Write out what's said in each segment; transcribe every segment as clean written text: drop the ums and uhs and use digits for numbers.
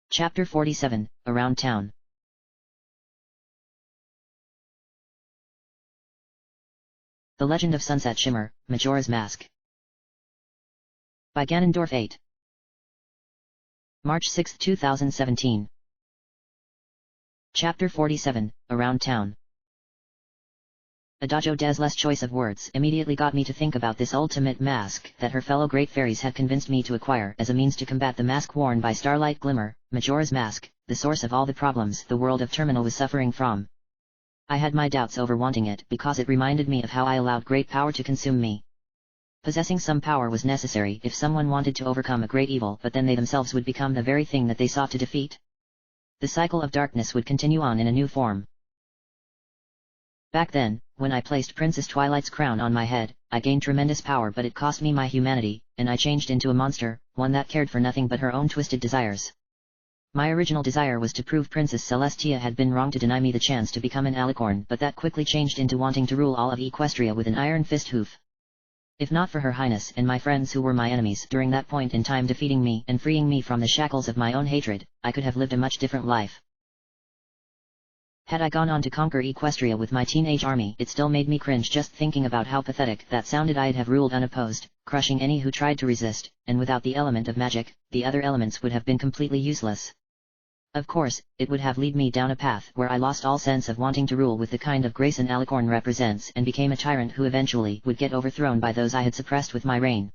Chapter 47, Around Town. The Legend of Sunset Shimmer, Majora's Mask. By Ganondorf 8. March 6, 2017. Chapter 47, Around Town. Adagio des les choice of words immediately got me to think about this ultimate mask that her fellow great fairies had convinced me to acquire as a means to combat the mask worn by Starlight Glimmer, Majora's Mask, the source of all the problems the world of Terminal was suffering from. I had my doubts over wanting it because it reminded me of how I allowed great power to consume me. Possessing some power was necessary if someone wanted to overcome a great evil, but then they themselves would become the very thing that they sought to defeat. The cycle of darkness would continue on in a new form. Back then, when I placed Princess Twilight's crown on my head, I gained tremendous power, but it cost me my humanity, and I changed into a monster, one that cared for nothing but her own twisted desires. My original desire was to prove Princess Celestia had been wrong to deny me the chance to become an alicorn, but that quickly changed into wanting to rule all of Equestria with an iron fist hoof. If not for Her Highness and my friends who were my enemies during that point in time defeating me and freeing me from the shackles of my own hatred, I could have lived a much different life. Had I gone on to conquer Equestria with my teenage army, it still made me cringe just thinking about how pathetic that sounded. I'd have ruled unopposed, crushing any who tried to resist, and without the element of magic, the other elements would have been completely useless. Of course, it would have led me down a path where I lost all sense of wanting to rule with the kind of grace an alicorn represents and became a tyrant who eventually would get overthrown by those I had suppressed with my reign.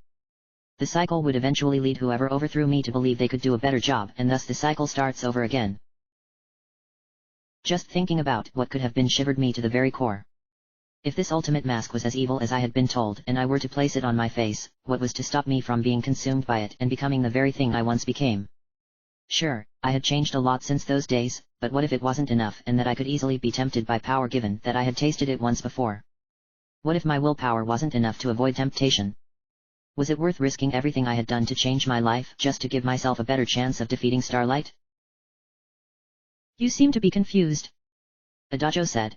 The cycle would eventually lead whoever overthrew me to believe they could do a better job, and thus the cycle starts over again. Just thinking about what could have been shivered me to the very core. If this ultimate mask was as evil as I had been told and I were to place it on my face, what was to stop me from being consumed by it and becoming the very thing I once became? Sure, I had changed a lot since those days, but what if it wasn't enough and that I could easily be tempted by power given that I had tasted it once before? What if my willpower wasn't enough to avoid temptation? Was it worth risking everything I had done to change my life just to give myself a better chance of defeating Starlight? You seem to be confused, Adagio said.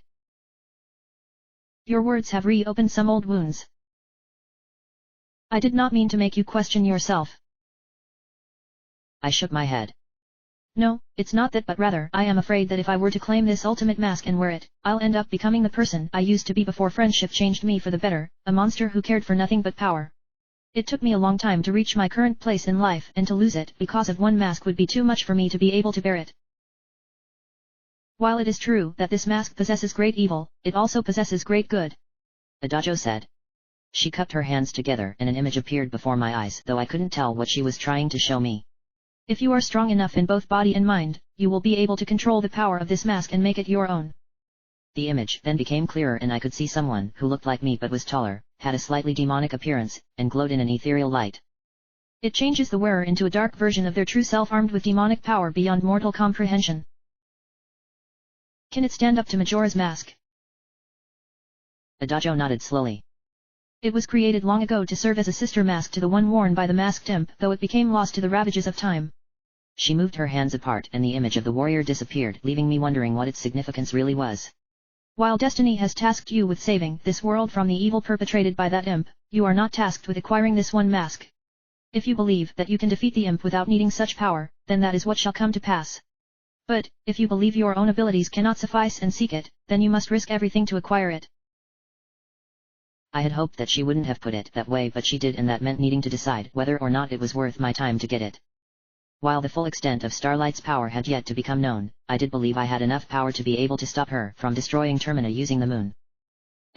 Your words have reopened some old wounds. I did not mean to make you question yourself. I shook my head. No, it's not that, but rather I am afraid that if I were to claim this ultimate mask and wear it, I'll end up becoming the person I used to be before friendship changed me for the better, a monster who cared for nothing but power. It took me a long time to reach my current place in life, and to lose it because of one mask would be too much for me to be able to bear it. While it is true that this mask possesses great evil, it also possesses great good, Adagio said. She cupped her hands together and an image appeared before my eyes, though I couldn't tell what she was trying to show me. If you are strong enough in both body and mind, you will be able to control the power of this mask and make it your own. The image then became clearer and I could see someone who looked like me but was taller, had a slightly demonic appearance, and glowed in an ethereal light. It changes the wearer into a dark version of their true self armed with demonic power beyond mortal comprehension. Can it stand up to Majora's Mask? Adagio nodded slowly. It was created long ago to serve as a sister mask to the one worn by the masked imp, though it became lost to the ravages of time. She moved her hands apart and the image of the warrior disappeared, leaving me wondering what its significance really was. While destiny has tasked you with saving this world from the evil perpetrated by that imp, you are not tasked with acquiring this one mask. If you believe that you can defeat the imp without needing such power, then that is what shall come to pass. But, if you believe your own abilities cannot suffice and seek it, then you must risk everything to acquire it. I had hoped that she wouldn't have put it that way, but she did, and that meant needing to decide whether or not it was worth my time to get it. While the full extent of Starlight's power had yet to become known, I did believe I had enough power to be able to stop her from destroying Termina using the moon.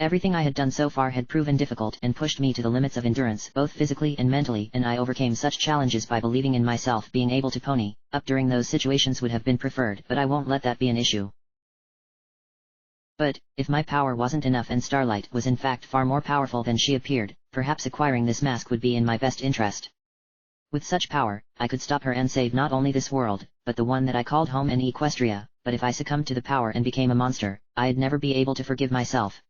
Everything I had done so far had proven difficult and pushed me to the limits of endurance both physically and mentally, and I overcame such challenges by believing in myself. Being able to pony up during those situations would have been preferred, but I won't let that be an issue. But, if my power wasn't enough and Starlight was in fact far more powerful than she appeared, perhaps acquiring this mask would be in my best interest. With such power, I could stop her and save not only this world, but the one that I called home in Equestria, but if I succumbed to the power and became a monster, I'd never be able to forgive myself.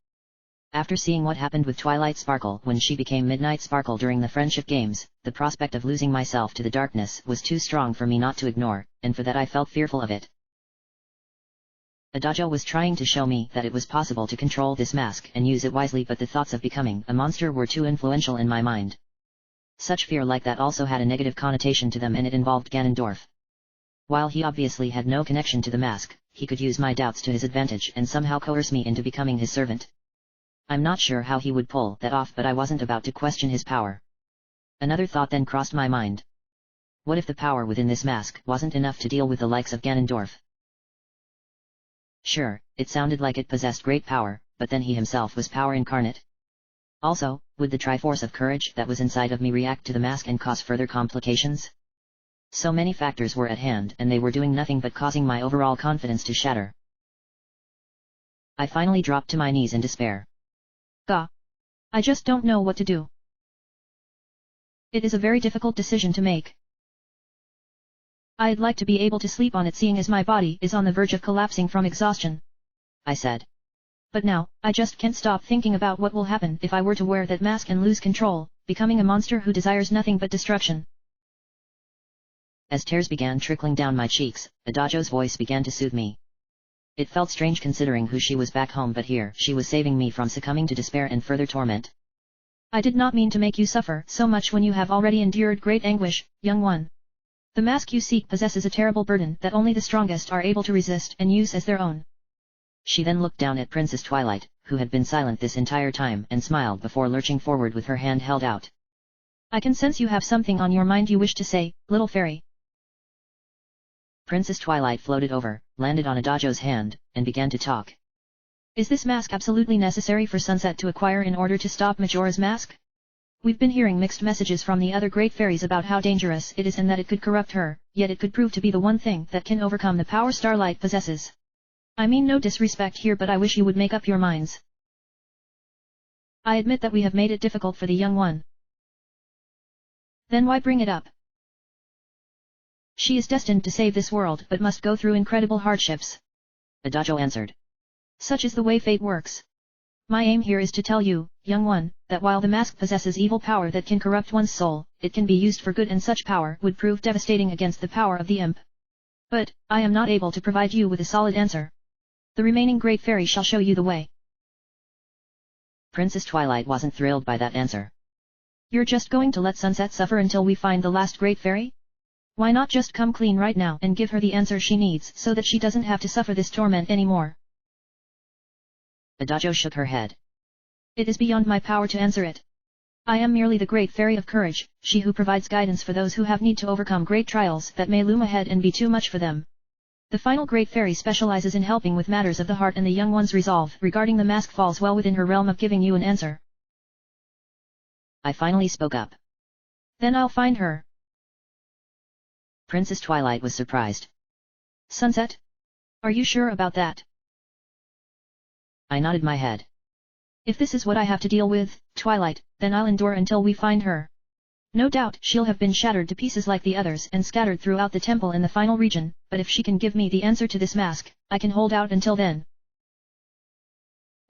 After seeing what happened with Twilight Sparkle when she became Midnight Sparkle during the Friendship Games, the prospect of losing myself to the darkness was too strong for me not to ignore, and for that I felt fearful of it. Adagio was trying to show me that it was possible to control this mask and use it wisely, but the thoughts of becoming a monster were too influential in my mind. Such fear like that also had a negative connotation to them, and it involved Ganondorf. While he obviously had no connection to the mask, he could use my doubts to his advantage and somehow coerce me into becoming his servant. I'm not sure how he would pull that off, but I wasn't about to question his power. Another thought then crossed my mind. What if the power within this mask wasn't enough to deal with the likes of Ganondorf? Sure, it sounded like it possessed great power, but then he himself was power incarnate. Also, would the Triforce of Courage that was inside of me react to the mask and cause further complications? So many factors were at hand and they were doing nothing but causing my overall confidence to shatter. I finally dropped to my knees in despair. Gah! I just don't know what to do. It is a very difficult decision to make. I'd like to be able to sleep on it seeing as my body is on the verge of collapsing from exhaustion, I said. But now, I just can't stop thinking about what will happen if I were to wear that mask and lose control, becoming a monster who desires nothing but destruction. As tears began trickling down my cheeks, Adajo's voice began to soothe me. It felt strange considering who she was back home, but here she was saving me from succumbing to despair and further torment. I did not mean to make you suffer so much when you have already endured great anguish, young one. The mask you seek possesses a terrible burden that only the strongest are able to resist and use as their own. She then looked down at Princess Twilight, who had been silent this entire time, and smiled before lurching forward with her hand held out. I can sense you have something on your mind you wish to say, little fairy. Princess Twilight floated over, landed on Adajo's hand, and began to talk. Is this mask absolutely necessary for Sunset to acquire in order to stop Majora's mask? We've been hearing mixed messages from the other great fairies about how dangerous it is and that it could corrupt her, yet it could prove to be the one thing that can overcome the power Starlight possesses. I mean no disrespect here, but I wish you would make up your minds. I admit that we have made it difficult for the young one. Then why bring it up? She is destined to save this world but must go through incredible hardships. Adajo answered. Such is the way fate works. My aim here is to tell you, young one, that while the mask possesses evil power that can corrupt one's soul, it can be used for good, and such power would prove devastating against the power of the imp. But, I am not able to provide you with a solid answer. The remaining great fairy shall show you the way. Princess Twilight wasn't thrilled by that answer. You're just going to let Sunset suffer until we find the last great fairy? Why not just come clean right now and give her the answer she needs so that she doesn't have to suffer this torment anymore? Adajo shook her head. It is beyond my power to answer it. I am merely the great fairy of courage, she who provides guidance for those who have need to overcome great trials that may loom ahead and be too much for them. The final great fairy specializes in helping with matters of the heart, and the young one's resolve regarding the mask falls well within her realm of giving you an answer. I finally spoke up. Then I'll find her. Princess Twilight was surprised. Sunset? Are you sure about that? I nodded my head. If this is what I have to deal with, Twilight, then I'll endure until we find her. No doubt she'll have been shattered to pieces like the others and scattered throughout the temple in the final region, but if she can give me the answer to this mask, I can hold out until then.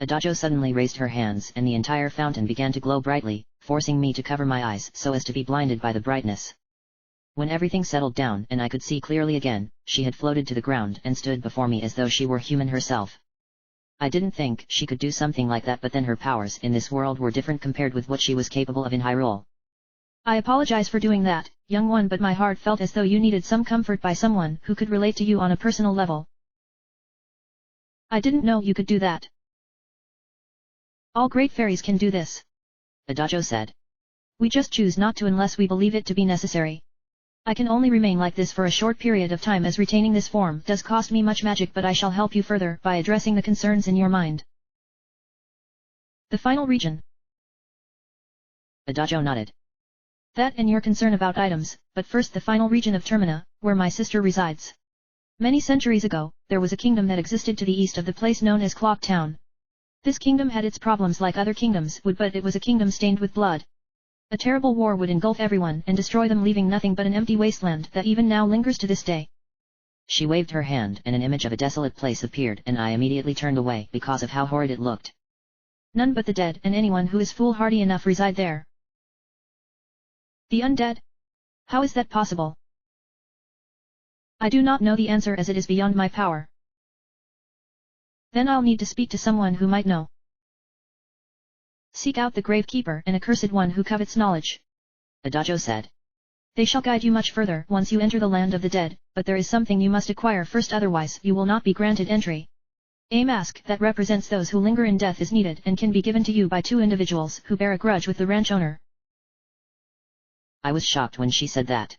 Adajo suddenly raised her hands and the entire fountain began to glow brightly, forcing me to cover my eyes so as to be blinded by the brightness. When everything settled down and I could see clearly again, she had floated to the ground and stood before me as though she were human herself. I didn't think she could do something like that, but then her powers in this world were different compared with what she was capable of in Hyrule. I apologize for doing that, young one, but my heart felt as though you needed some comfort by someone who could relate to you on a personal level. I didn't know you could do that. All great fairies can do this, Adajo said. We just choose not to unless we believe it to be necessary. I can only remain like this for a short period of time, as retaining this form does cost me much magic, but I shall help you further by addressing the concerns in your mind. The final region. Adajo nodded. That and your concern about items, but first the final region of Termina, where my sister resides. Many centuries ago, there was a kingdom that existed to the east of the place known as Clock Town. This kingdom had its problems like other kingdoms would, but it was a kingdom stained with blood. A terrible war would engulf everyone and destroy them, leaving nothing but an empty wasteland that even now lingers to this day. She waved her hand and an image of a desolate place appeared, and I immediately turned away because of how horrid it looked. None but the dead and anyone who is foolhardy enough reside there. The undead? How is that possible? I do not know the answer, as it is beyond my power. Then I'll need to speak to someone who might know. Seek out the Gravekeeper and Accursed One who covets knowledge, Adajo said. They shall guide you much further once you enter the land of the dead, but there is something you must acquire first, otherwise you will not be granted entry. A mask that represents those who linger in death is needed and can be given to you by 2 individuals who bear a grudge with the ranch owner. I was shocked when she said that.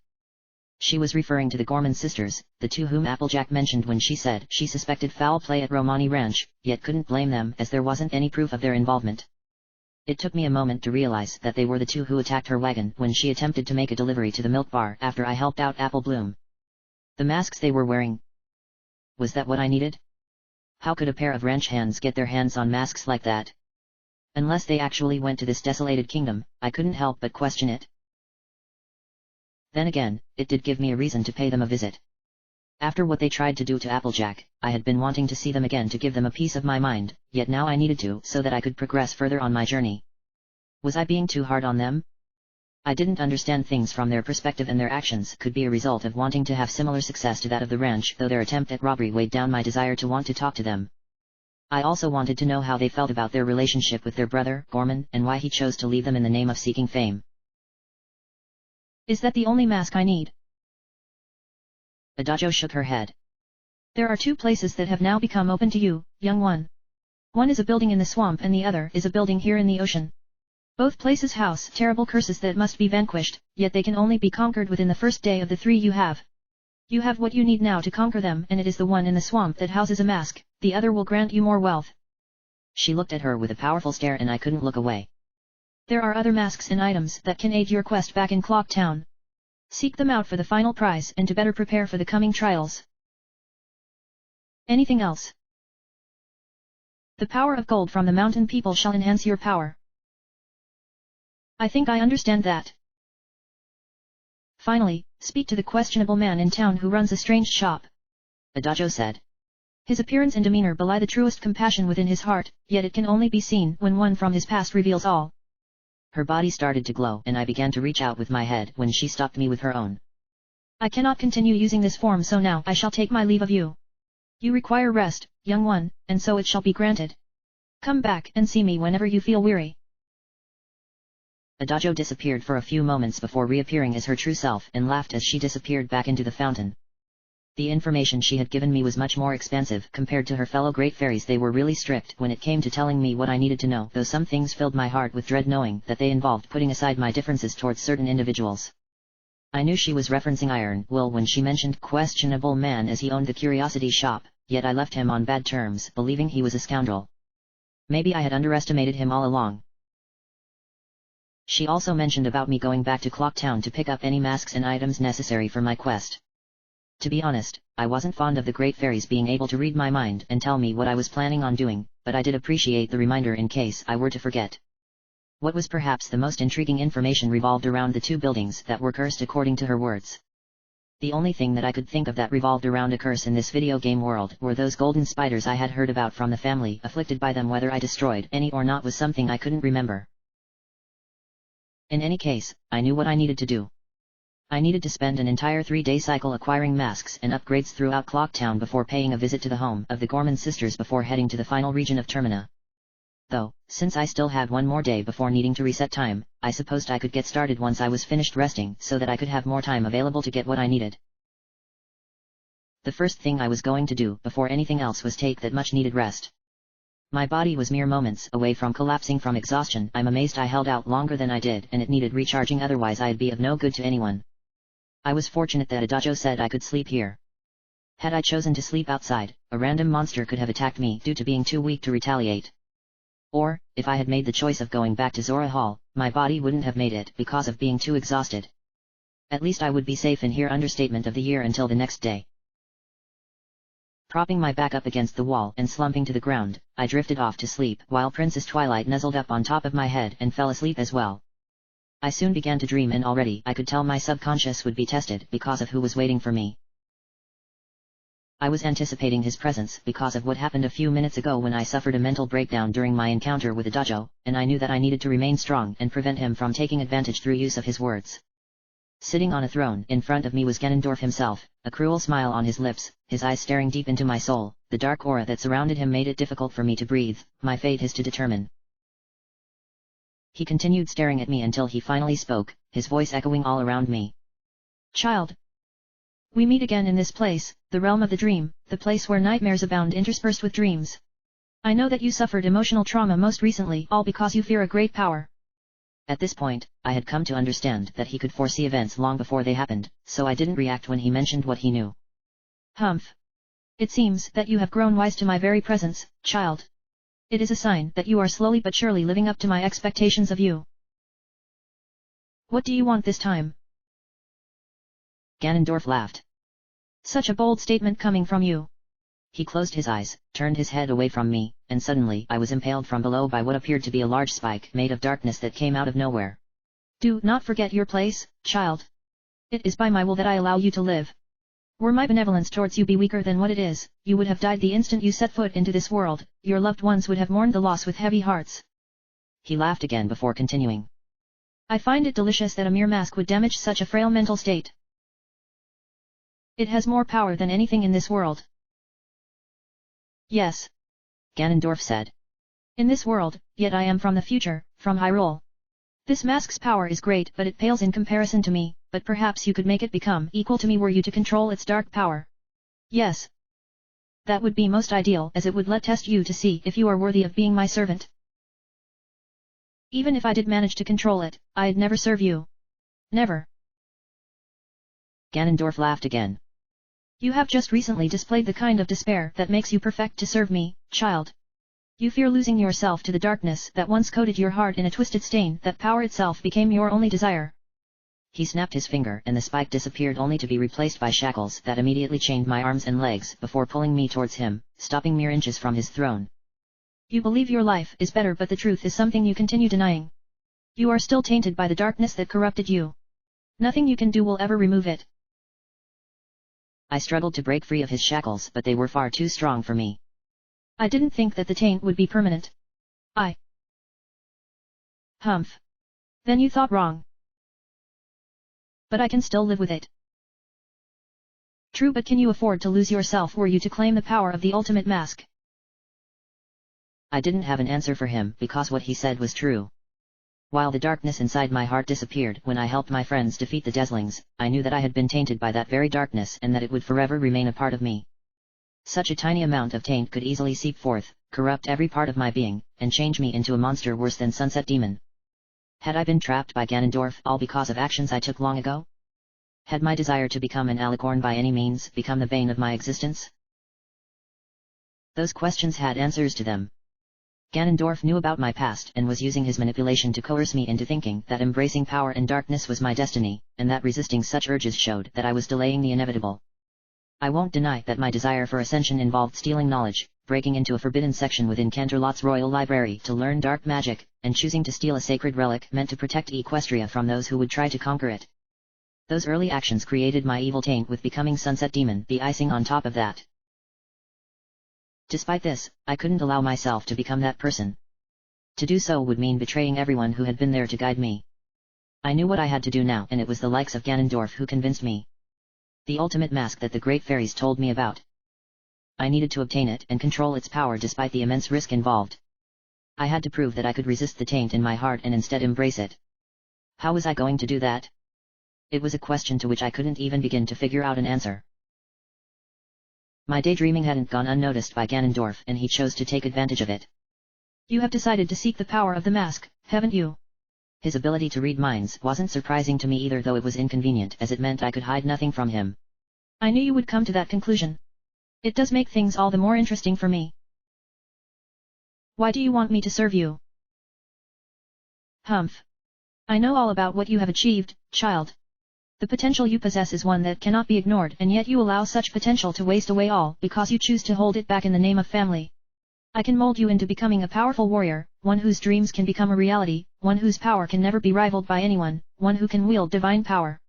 She was referring to the Gorman sisters, the 2 whom Applejack mentioned when she said she suspected foul play at Romani Ranch, yet couldn't blame them as there wasn't any proof of their involvement. It took me a moment to realize that they were the 2 who attacked her wagon when she attempted to make a delivery to the milk bar after I helped out Apple Bloom. The masks they were wearing. Was that what I needed? How could a pair of ranch hands get their hands on masks like that? Unless they actually went to this desolated kingdom, I couldn't help but question it. Then again, it did give me a reason to pay them a visit. After what they tried to do to Applejack, I had been wanting to see them again to give them a piece of my mind, yet now I needed to so that I could progress further on my journey. Was I being too hard on them? I didn't understand things from their perspective, and their actions could be a result of wanting to have similar success to that of the ranch, though their attempt at robbery weighed down my desire to want to talk to them. I also wanted to know how they felt about their relationship with their brother, Gorman, and why he chose to leave them in the name of seeking fame. Is that the only mask I need? Adagio shook her head. There are 2 places that have now become open to you, young one. One is a building in the swamp and the other is a building here in the ocean. Both places house terrible curses that must be vanquished, yet they can only be conquered within the first day of the 3 you have. You have what you need now to conquer them, and it is the one in the swamp that houses a mask, the other will grant you more wealth. She looked at her with a powerful stare and I couldn't look away. There are other masks and items that can aid your quest back in Clock Town. Seek them out for the final prize and to better prepare for the coming trials. Anything else? The power of gold from the mountain people shall enhance your power. I think I understand that. Finally, speak to the questionable man in town who runs a strange shop. Adagio said. His appearance and demeanor belie the truest compassion within his heart, yet it can only be seen when one from his past reveals all. Her body started to glow and I began to reach out with my head when she stopped me with her own. I cannot continue using this form, so now I shall take my leave of you. You require rest, young one, and so it shall be granted. Come back and see me whenever you feel weary. Adagio disappeared for a few moments before reappearing as her true self and laughed as she disappeared back into the fountain. The information she had given me was much more expansive compared to her fellow great fairies. They were really strict when it came to telling me what I needed to know, though some things filled my heart with dread knowing that they involved putting aside my differences towards certain individuals. I knew she was referencing Iron Will when she mentioned questionable man as he owned the curiosity shop, yet I left him on bad terms, believing he was a scoundrel. Maybe I had underestimated him all along. She also mentioned about me going back to Clock Town to pick up any masks and items necessary for my quest. To be honest, I wasn't fond of the great fairies being able to read my mind and tell me what I was planning on doing, but I did appreciate the reminder in case I were to forget. What was perhaps the most intriguing information revolved around the 2 buildings that were cursed according to her words. The only thing that I could think of that revolved around a curse in this video game world were those golden spiders I had heard about from the family afflicted by them. Whether I destroyed any or not was something I couldn't remember. In any case, I knew what I needed to do. I needed to spend an entire 3-day cycle acquiring masks and upgrades throughout Clock Town before paying a visit to the home of the Gorman sisters before heading to the final region of Termina. Though, since I still had one more day before needing to reset time, I supposed I could get started once I was finished resting so that I could have more time available to get what I needed. The first thing I was going to do before anything else was take that much needed rest. My body was mere moments away from collapsing from exhaustion. I'm amazed I held out longer than I did, and it needed recharging, otherwise I'd be of no good to anyone. I was fortunate that Adagio said I could sleep here. Had I chosen to sleep outside, a random monster could have attacked me due to being too weak to retaliate. Or, if I had made the choice of going back to Zora Hall, my body wouldn't have made it because of being too exhausted. At least I would be safe in here. Understatement of the year until the next day. Propping my back up against the wall and slumping to the ground, I drifted off to sleep while Princess Twilight nuzzled up on top of my head and fell asleep as well. I soon began to dream, and already I could tell my subconscious would be tested because of who was waiting for me. I was anticipating his presence because of what happened a few minutes ago when I suffered a mental breakdown during my encounter with Adagio, and I knew that I needed to remain strong and prevent him from taking advantage through use of his words. Sitting on a throne in front of me was Ganondorf himself, a cruel smile on his lips, his eyes staring deep into my soul. The dark aura that surrounded him made it difficult for me to breathe. My fate is to determine. He continued staring at me until he finally spoke, his voice echoing all around me. Child. We meet again in this place, the realm of the dream, the place where nightmares abound interspersed with dreams. I know that you suffered emotional trauma most recently, all because you fear a great power. At this point, I had come to understand that he could foresee events long before they happened, so I didn't react when he mentioned what he knew. Humph. It seems that you have grown wise to my very presence, child. It is a sign that you are slowly but surely living up to my expectations of you. What do you want this time? Ganondorf laughed. Such a bold statement coming from you. He closed his eyes, turned his head away from me, and suddenly I was impaled from below by what appeared to be a large spike made of darkness that came out of nowhere. Do not forget your place, child. It is by my will that I allow you to live. Were my benevolence towards you be weaker than what it is, you would have died the instant you set foot into this world, your loved ones would have mourned the loss with heavy hearts. He laughed again before continuing. I find it delicious that a mere mask would damage such a frail mental state. It has more power than anything in this world. Yes. Ganondorf said. In this world, yet I am from the future, from Hyrule. This mask's power is great but it pales in comparison to me, but perhaps you could make it become equal to me were you to control its dark power. Yes. That would be most ideal as it would let test you to see if you are worthy of being my servant. Even if I did manage to control it, I'd never serve you. Never. Ganondorf laughed again. You have just recently displayed the kind of despair that makes you perfect to serve me, child. You fear losing yourself to the darkness that once coated your heart in a twisted stain that power itself became your only desire. He snapped his finger and the spike disappeared only to be replaced by shackles that immediately chained my arms and legs before pulling me towards him, stopping mere inches from his throne. You believe your life is better but the truth is something you continue denying. You are still tainted by the darkness that corrupted you. Nothing you can do will ever remove it. I struggled to break free of his shackles but they were far too strong for me. I didn't think that the taint would be permanent. Humph. Then you thought wrong. But I can still live with it. True, but can you afford to lose yourself were you to claim the power of the ultimate mask? I didn't have an answer for him because what he said was true. While the darkness inside my heart disappeared when I helped my friends defeat the Deslings, I knew that I had been tainted by that very darkness and that it would forever remain a part of me. Such a tiny amount of taint could easily seep forth, corrupt every part of my being, and change me into a monster worse than Sunset Demon. Had I been trapped by Ganondorf all because of actions I took long ago? Had my desire to become an alicorn by any means become the bane of my existence? Those questions had answers to them. Ganondorf knew about my past and was using his manipulation to coerce me into thinking that embracing power and darkness was my destiny, and that resisting such urges showed that I was delaying the inevitable. I won't deny that my desire for ascension involved stealing knowledge, breaking into a forbidden section within Canterlot's royal library to learn dark magic, and choosing to steal a sacred relic meant to protect Equestria from those who would try to conquer it. Those early actions created my evil taint with becoming Sunset Demon, the icing on top of that. Despite this, I couldn't allow myself to become that person. To do so would mean betraying everyone who had been there to guide me. I knew what I had to do now and it was the likes of Ganondorf who convinced me. The ultimate mask that the great fairies told me about. I needed to obtain it and control its power despite the immense risk involved. I had to prove that I could resist the taint in my heart and instead embrace it. How was I going to do that? It was a question to which I couldn't even begin to figure out an answer. My daydreaming hadn't gone unnoticed by Ganondorf and he chose to take advantage of it. You have decided to seek the power of the mask, haven't you? His ability to read minds wasn't surprising to me either, though it was inconvenient as it meant I could hide nothing from him. I knew you would come to that conclusion. It does make things all the more interesting for me. Why do you want me to serve you? Humph. I know all about what you have achieved, child. The potential you possess is one that cannot be ignored, and yet you allow such potential to waste away all because you choose to hold it back in the name of family. I can mold you into becoming a powerful warrior, one whose dreams can become a reality, one whose power can never be rivaled by anyone, one who can wield divine power.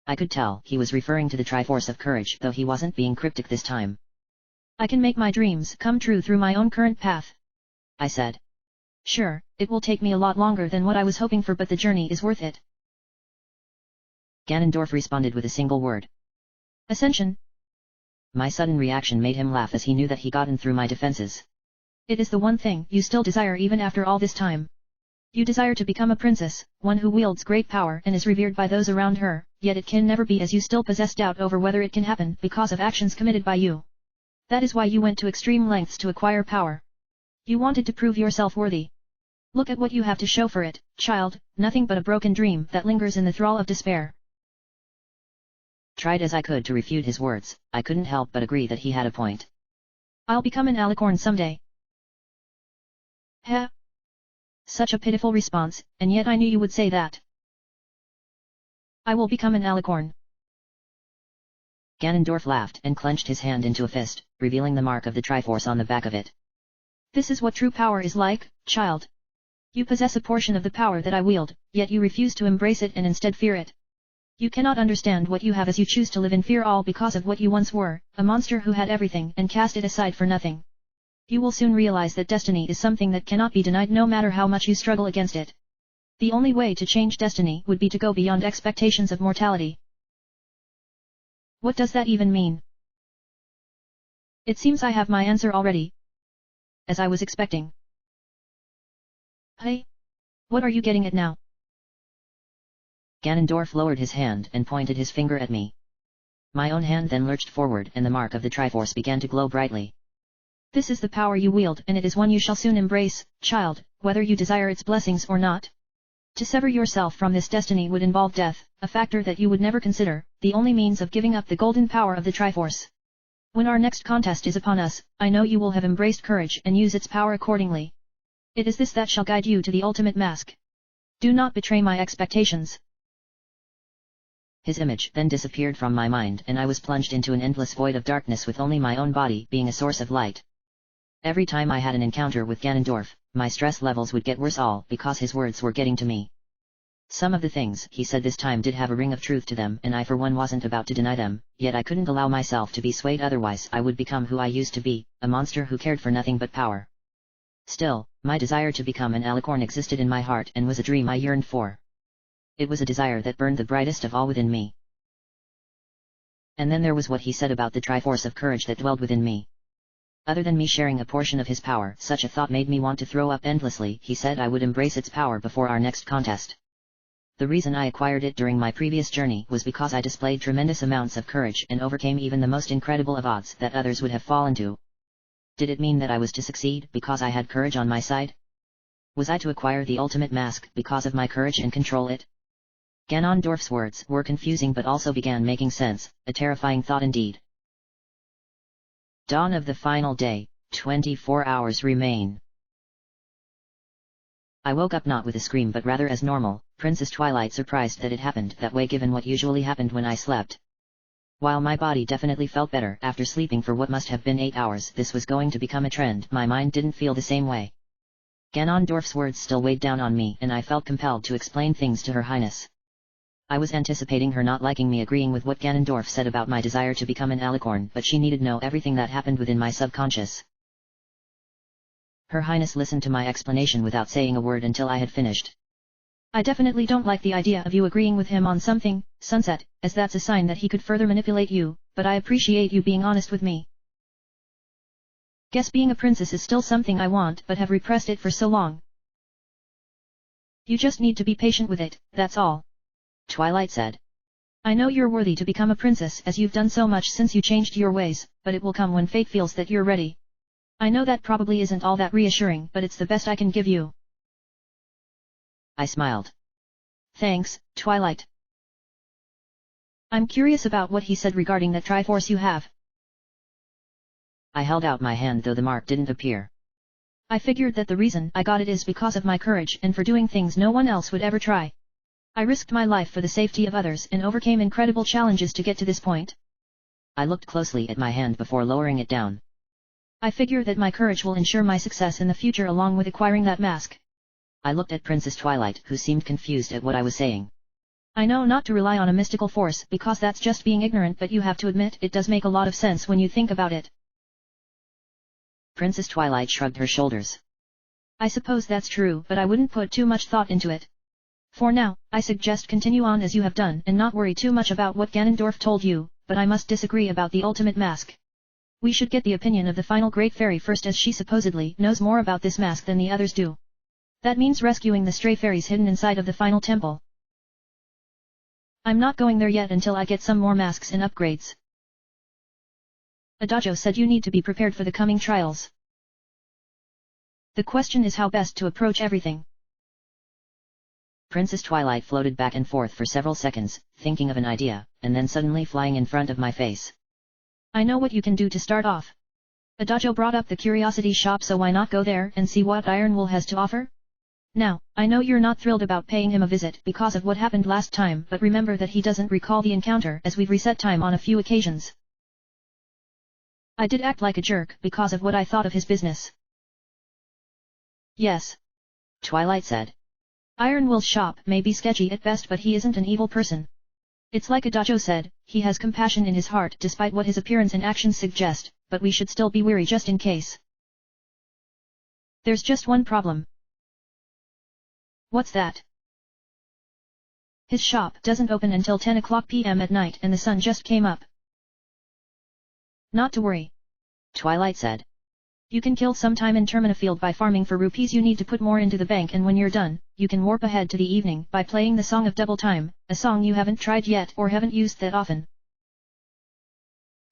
I could tell he was referring to the Triforce of Courage, though he wasn't being cryptic this time. I can make my dreams come true through my own current path, I said. Sure, it will take me a lot longer than what I was hoping for, but the journey is worth it. Ganondorf responded with a single word. Ascension. My sudden reaction made him laugh as he knew that he gotten through my defenses. It is the one thing you still desire even after all this time. You desire to become a princess, one who wields great power and is revered by those around her, yet it can never be as you still possess doubt over whether it can happen because of actions committed by you. That is why you went to extreme lengths to acquire power. You wanted to prove yourself worthy. Look at what you have to show for it, child, nothing but a broken dream that lingers in the thrall of despair. Tried as I could to refute his words, I couldn't help but agree that he had a point. I'll become an alicorn someday. Heh. Such a pitiful response, and yet I knew you would say that. I will become an alicorn. Ganondorf laughed and clenched his hand into a fist, revealing the mark of the Triforce on the back of it. This is what true power is like, child. You possess a portion of the power that I wield, yet you refuse to embrace it and instead fear it. You cannot understand what you have as you choose to live in fear all because of what you once were, a monster who had everything and cast it aside for nothing. You will soon realize that destiny is something that cannot be denied no matter how much you struggle against it. The only way to change destiny would be to go beyond expectations of mortality. What does that even mean? It seems I have my answer already. As I was expecting. Hey? What are you getting at now? Ganondorf lowered his hand and pointed his finger at me. My own hand then lurched forward and the mark of the Triforce began to glow brightly. This is the power you wield and it is one you shall soon embrace, child, whether you desire its blessings or not. To sever yourself from this destiny would involve death, a factor that you would never consider, the only means of giving up the golden power of the Triforce. When our next contest is upon us, I know you will have embraced courage and use its power accordingly. It is this that shall guide you to the ultimate mask. Do not betray my expectations. His image then disappeared from my mind and I was plunged into an endless void of darkness with only my own body being a source of light. Every time I had an encounter with Ganondorf, my stress levels would get worse all because his words were getting to me. Some of the things he said this time did have a ring of truth to them and I for one wasn't about to deny them, yet I couldn't allow myself to be swayed otherwise I would become who I used to be, a monster who cared for nothing but power. Still, my desire to become an alicorn existed in my heart and was a dream I yearned for. It was a desire that burned the brightest of all within me. And then there was what he said about the Triforce of courage that dwelled within me. Other than me sharing a portion of his power, such a thought made me want to throw up endlessly. He said I would embrace its power before our next contest. The reason I acquired it during my previous journey was because I displayed tremendous amounts of courage and overcame even the most incredible of odds that others would have fallen to. Did it mean that I was to succeed because I had courage on my side? Was I to acquire the ultimate mask because of my courage and control it? Ganondorf's words were confusing but also began making sense, a terrifying thought indeed. Dawn of the final day, 24 hours remain. I woke up not with a scream but rather as normal, Princess Twilight surprised that it happened that way given what usually happened when I slept. While my body definitely felt better after sleeping for what must have been 8 hours, this was going to become a trend, my mind didn't feel the same way. Ganondorf's words still weighed down on me and I felt compelled to explain things to Her Highness. I was anticipating her not liking me agreeing with what Ganondorf said about my desire to become an alicorn, but she needed to know everything that happened within my subconscious. Her Highness listened to my explanation without saying a word until I had finished. I definitely don't like the idea of you agreeing with him on something, Sunset, as that's a sign that he could further manipulate you, but I appreciate you being honest with me. Guess being a princess is still something I want but have repressed it for so long. You just need to be patient with it, that's all. Twilight said. I know you're worthy to become a princess as you've done so much since you changed your ways, but it will come when fate feels that you're ready. I know that probably isn't all that reassuring, but it's the best I can give you. I smiled. Thanks, Twilight. I'm curious about what he said regarding that Triforce you have. I held out my hand though the mark didn't appear. I figured that the reason I got it is because of my courage and for doing things no one else would ever try. I risked my life for the safety of others and overcame incredible challenges to get to this point. I looked closely at my hand before lowering it down. I figure that my courage will ensure my success in the future along with acquiring that mask. I looked at Princess Twilight, who seemed confused at what I was saying. I know not to rely on a mystical force because that's just being ignorant, but you have to admit it does make a lot of sense when you think about it. Princess Twilight shrugged her shoulders. I suppose that's true, but I wouldn't put too much thought into it. For now, I suggest continue on as you have done and not worry too much about what Ganondorf told you, but I must disagree about the ultimate mask. We should get the opinion of the final Great Fairy first as she supposedly knows more about this mask than the others do. That means rescuing the stray fairies hidden inside of the final temple. I'm not going there yet until I get some more masks and upgrades. Adagio said you need to be prepared for the coming trials. The question is how best to approach everything. Princess Twilight floated back and forth for several seconds, thinking of an idea, and then suddenly flying in front of my face. I know what you can do to start off. Adagio brought up the curiosity shop, so why not go there and see what Iron Will has to offer? Now, I know you're not thrilled about paying him a visit because of what happened last time, but remember that he doesn't recall the encounter as we've reset time on a few occasions. I did act like a jerk because of what I thought of his business. Yes. Twilight said. Iron Will's shop may be sketchy at best, but he isn't an evil person. It's like Adagio said, he has compassion in his heart despite what his appearance and actions suggest, but we should still be wary just in case. There's just one problem. What's that? His shop doesn't open until 10 o'clock p.m. at night and the sun just came up. Not to worry. Twilight said. You can kill some time in Termina Field by farming for rupees you need to put more into the bank, and when you're done, you can warp ahead to the evening by playing the Song of Double Time, a song you haven't tried yet or haven't used that often.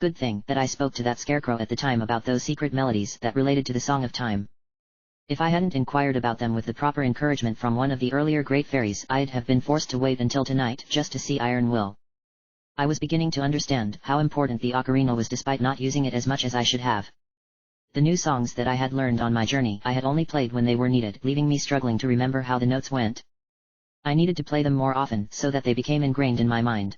Good thing that I spoke to that scarecrow at the time about those secret melodies that related to the Song of Time. If I hadn't inquired about them with the proper encouragement from one of the earlier great fairies, I'd have been forced to wait until tonight just to see Iron Will. I was beginning to understand how important the ocarina was despite not using it as much as I should have. The new songs that I had learned on my journey I had only played when they were needed, leaving me struggling to remember how the notes went. I needed to play them more often so that they became ingrained in my mind.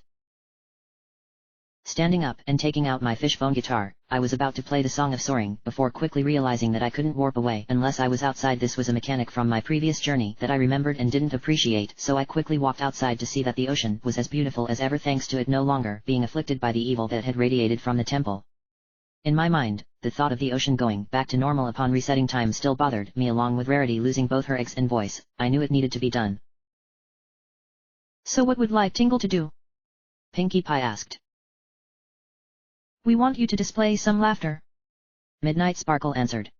Standing up and taking out my fishbone guitar, I was about to play the Song of Soaring before quickly realizing that I couldn't warp away unless I was outside. This was a mechanic from my previous journey that I remembered and didn't appreciate, so I quickly walked outside to see that the ocean was as beautiful as ever thanks to it no longer being afflicted by the evil that had radiated from the temple. In my mind, the thought of the ocean going back to normal upon resetting time still bothered me, along with Rarity losing both her eggs and voice. I knew it needed to be done. So what would like Tingle to do? Pinkie Pie asked. We want you to display some laughter. Midnight Sparkle answered.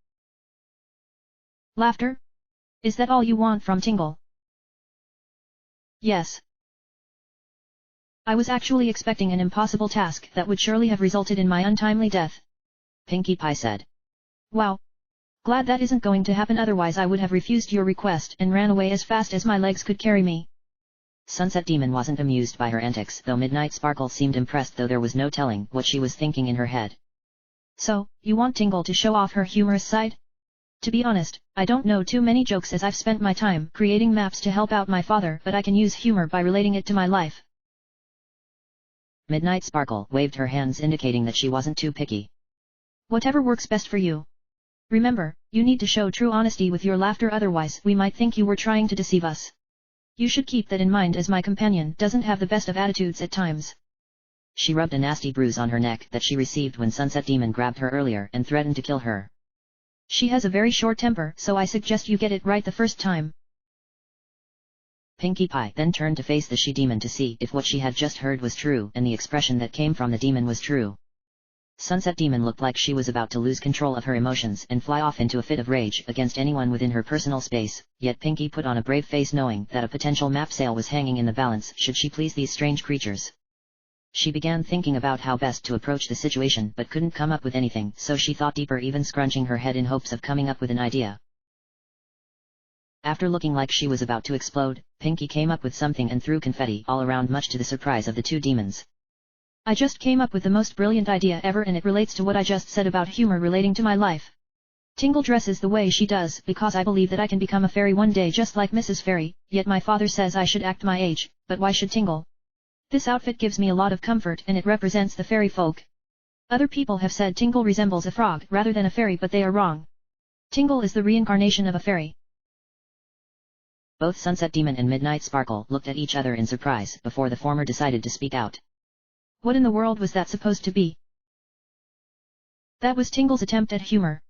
Laughter? Is that all you want from Tingle? Yes. I was actually expecting an impossible task that would surely have resulted in my untimely death. Pinkie Pie said. Wow. Glad that isn't going to happen, otherwise I would have refused your request and ran away as fast as my legs could carry me. Sunset Demon wasn't amused by her antics, though Midnight Sparkle seemed impressed, though there was no telling what she was thinking in her head. So, you want Tingle to show off her humorous side? To be honest, I don't know too many jokes as I've spent my time creating maps to help out my father, but I can use humor by relating it to my life. Midnight Sparkle waved her hands indicating that she wasn't too picky. Whatever works best for you. Remember, you need to show true honesty with your laughter, otherwise we might think you were trying to deceive us. You should keep that in mind, as my companion doesn't have the best of attitudes at times. She rubbed a nasty bruise on her neck that she received when Sunset Demon grabbed her earlier and threatened to kill her. She has a very short temper, so I suggest you get it right the first time. Pinkie Pie then turned to face the she-demon to see if what she had just heard was true and the expression that came from the demon was true. Sunset Demon looked like she was about to lose control of her emotions and fly off into a fit of rage against anyone within her personal space, yet Pinkie put on a brave face knowing that a potential map sale was hanging in the balance should she please these strange creatures. She began thinking about how best to approach the situation but couldn't come up with anything, so she thought deeper, even scrunching her head in hopes of coming up with an idea. After looking like she was about to explode, Pinkie came up with something and threw confetti all around, much to the surprise of the two demons. I just came up with the most brilliant idea ever, and it relates to what I just said about humor relating to my life. Tingle dresses the way she does because I believe that I can become a fairy one day just like Mrs. Fairy, yet my father says I should act my age, but why should Tingle? This outfit gives me a lot of comfort and it represents the fairy folk. Other people have said Tingle resembles a frog rather than a fairy, but they are wrong. Tingle is the reincarnation of a fairy. Both Sunset Demon and Midnight Sparkle looked at each other in surprise before the former decided to speak out. What in the world was that supposed to be? That was Tingle's attempt at humor.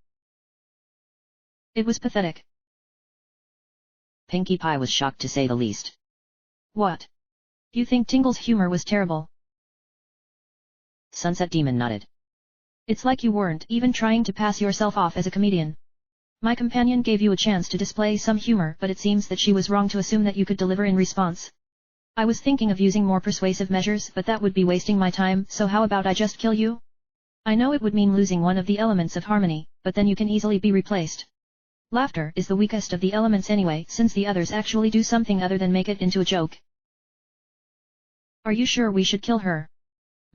It was pathetic. Pinkie Pie was shocked to say the least. What? You think Tingle's humor was terrible? Sunset Demon nodded. It's like you weren't even trying to pass yourself off as a comedian. My companion gave you a chance to display some humor, but it seems that she was wrong to assume that you could deliver in response. I was thinking of using more persuasive measures, but that would be wasting my time, so how about I just kill you? I know it would mean losing one of the elements of harmony, but then you can easily be replaced. Laughter is the weakest of the elements anyway, since the others actually do something other than make it into a joke. Are you sure we should kill her?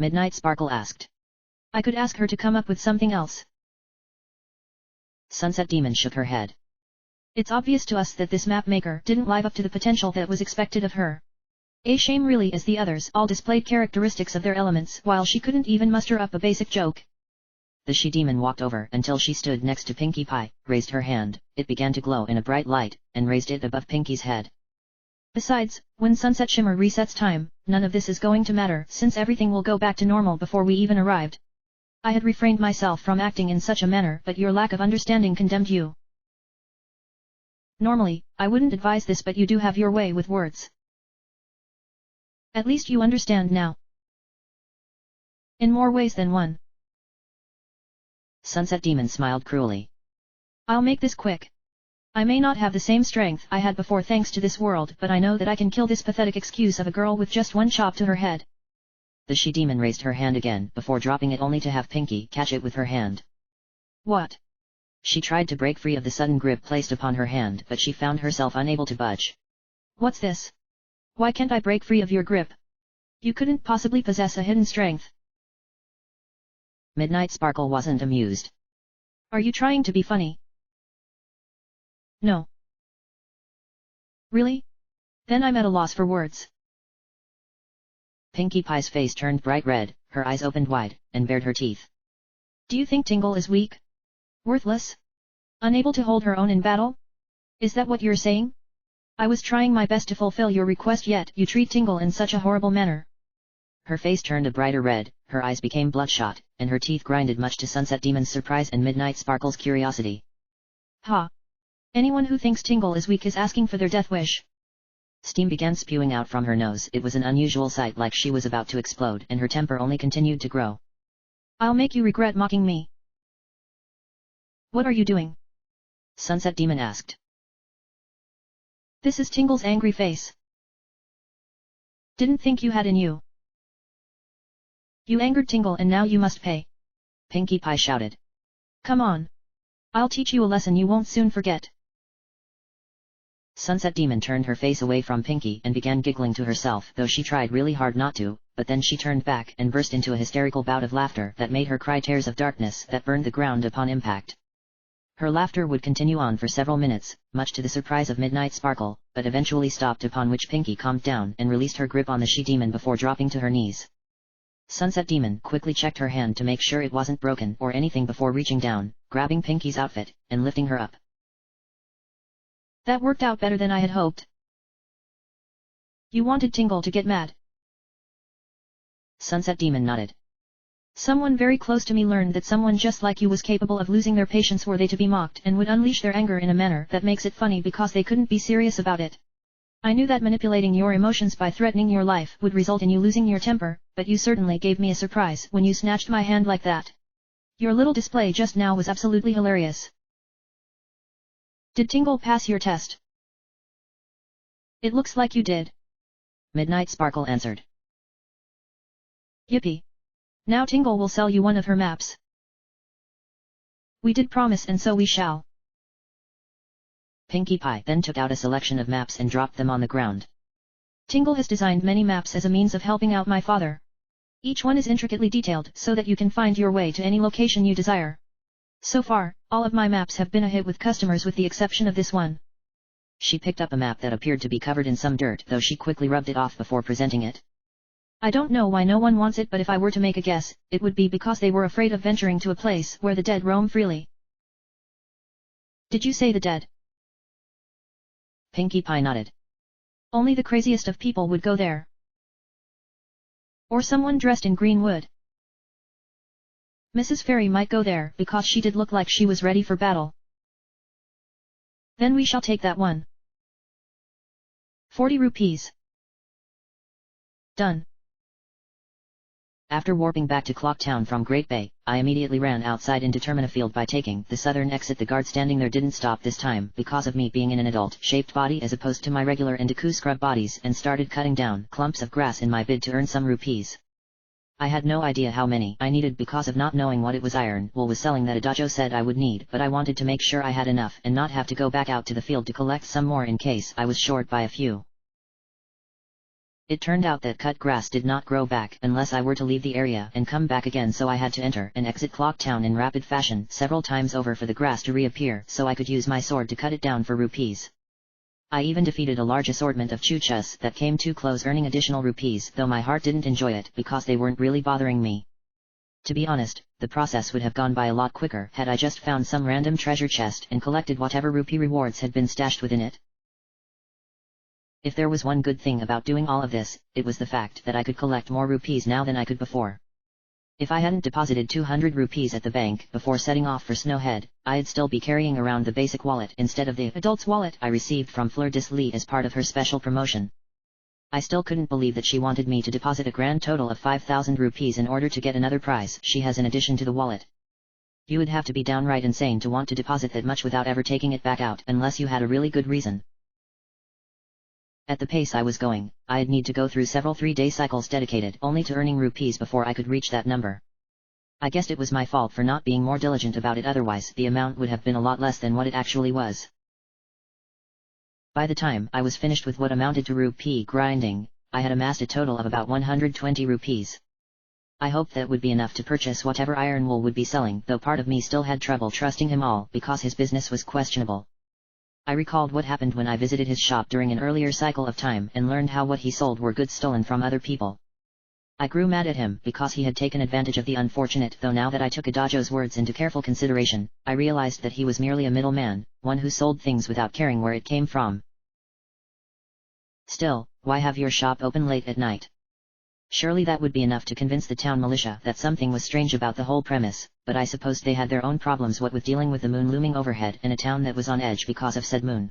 Midnight Sparkle asked. I could ask her to come up with something else. Sunset Demon shook her head. It's obvious to us that this map maker didn't live up to the potential that was expected of her. A shame really, as the others all displayed characteristics of their elements while she couldn't even muster up a basic joke. The she-demon walked over until she stood next to Pinkie Pie, raised her hand, it began to glow in a bright light, and raised it above Pinkie's head. Besides, when Sunset Shimmer resets time, none of this is going to matter since everything will go back to normal before we even arrived. I had refrained myself from acting in such a manner, but your lack of understanding condemned you. Normally, I wouldn't advise this, but you do have your way with words. At least you understand now. In more ways than one. Sunset Demon smiled cruelly. I'll make this quick. I may not have the same strength I had before thanks to this world, but I know that I can kill this pathetic excuse of a girl with just one chop to her head. The she-demon raised her hand again before dropping it, only to have Pinkie catch it with her hand. What? She tried to break free of the sudden grip placed upon her hand, but she found herself unable to budge. What's this? Why can't I break free of your grip? You couldn't possibly possess a hidden strength. Midnight Sparkle wasn't amused. Are you trying to be funny? No. Really? Then I'm at a loss for words. Pinkie Pie's face turned bright red, her eyes opened wide, and bared her teeth. Do you think Tingle is weak? Worthless? Unable to hold her own in battle? Is that what you're saying? I was trying my best to fulfill your request, yet you treat Tingle in such a horrible manner. Her face turned a brighter red, her eyes became bloodshot, and her teeth grinded, much to Sunset Demon's surprise and Midnight Sparkle's curiosity. Ha! Anyone who thinks Tingle is weak is asking for their death wish. Steam began spewing out from her nose. It was an unusual sight, like she was about to explode, and her temper only continued to grow. I'll make you regret mocking me. What are you doing? Sunset Demon asked. This is Tingle's angry face. Didn't think you had in you. You angered Tingle and now you must pay. Pinkie Pie shouted. Come on. I'll teach you a lesson you won't soon forget. Sunset Demon turned her face away from Pinkie and began giggling to herself, though she tried really hard not to, but then she turned back and burst into a hysterical bout of laughter that made her cry tears of darkness that burned the ground upon impact. Her laughter would continue on for several minutes, much to the surprise of Midnight Sparkle, but eventually stopped, upon which Pinkie calmed down and released her grip on the she-demon before dropping to her knees. Sunset Demon quickly checked her hand to make sure it wasn't broken or anything before reaching down, grabbing Pinkie's outfit, and lifting her up. That worked out better than I had hoped. You wanted Tingle to get mad. Sunset Demon nodded. Someone very close to me learned that someone just like you was capable of losing their patience were they to be mocked, and would unleash their anger in a manner that makes it funny because they couldn't be serious about it. I knew that manipulating your emotions by threatening your life would result in you losing your temper, but you certainly gave me a surprise when you snatched my hand like that. Your little display just now was absolutely hilarious. Did Tingle pass your test? It looks like you did. Midnight Sparkle answered. Yippee! Now Tingle will sell you one of her maps. We did promise, and so we shall. Pinkie Pie then took out a selection of maps and dropped them on the ground. Tingle has designed many maps as a means of helping out my father. Each one is intricately detailed so that you can find your way to any location you desire. So far, all of my maps have been a hit with customers with the exception of this one. She picked up a map that appeared to be covered in some dirt, though she quickly rubbed it off before presenting it. I don't know why no one wants it, but if I were to make a guess, it would be because they were afraid of venturing to a place where the dead roam freely. Did you say the dead? Pinkie Pie nodded. Only the craziest of people would go there. Or someone dressed in green wood. Mrs. Fairy might go there because she did look like she was ready for battle. Then we shall take that one. 40 rupees. Done. After warping back to Clock Town from Great Bay, I immediately ran outside into Termina Field by taking the southern exit. The guard standing there didn't stop this time because of me being in an adult-shaped body as opposed to my regular Indiku scrub bodies, and started cutting down clumps of grass in my bid to earn some rupees. I had no idea how many I needed because of not knowing what it was Iron Will was selling that a dojo said I would need, but I wanted to make sure I had enough and not have to go back out to the field to collect some more in case I was short by a few. It turned out that cut grass did not grow back unless I were to leave the area and come back again, so I had to enter and exit Clock Town in rapid fashion several times over for the grass to reappear so I could use my sword to cut it down for rupees. I even defeated a large assortment of chuchas that came too close, earning additional rupees, though my heart didn't enjoy it because they weren't really bothering me. To be honest, the process would have gone by a lot quicker had I just found some random treasure chest and collected whatever rupee rewards had been stashed within it. If there was one good thing about doing all of this, it was the fact that I could collect more rupees now than I could before. If I hadn't deposited 200 rupees at the bank before setting off for Snowhead, I'd still be carrying around the basic wallet instead of the adult's wallet I received from Fleur de Lis as part of her special promotion. I still couldn't believe that she wanted me to deposit a grand total of 5,000 rupees in order to get another prize she has in addition to the wallet. You would have to be downright insane to want to deposit that much without ever taking it back out unless you had a really good reason. At the pace I was going, I'd need to go through several 3-day cycles dedicated only to earning rupees before I could reach that number. I guessed it was my fault for not being more diligent about it, otherwise the amount would have been a lot less than what it actually was. By the time I was finished with what amounted to rupee grinding, I had amassed a total of about 120 rupees. I hoped that would be enough to purchase whatever Iron Will would be selling, though part of me still had trouble trusting him all because his business was questionable. I recalled what happened when I visited his shop during an earlier cycle of time and learned how what he sold were goods stolen from other people. I grew mad at him because he had taken advantage of the unfortunate, though now that I took a dojo's words into careful consideration, I realized that he was merely a middleman, one who sold things without caring where it came from. Still, why have your shop open late at night? Surely that would be enough to convince the town militia that something was strange about the whole premise, but I supposed they had their own problems, what with dealing with the moon looming overhead in a town that was on edge because of said moon.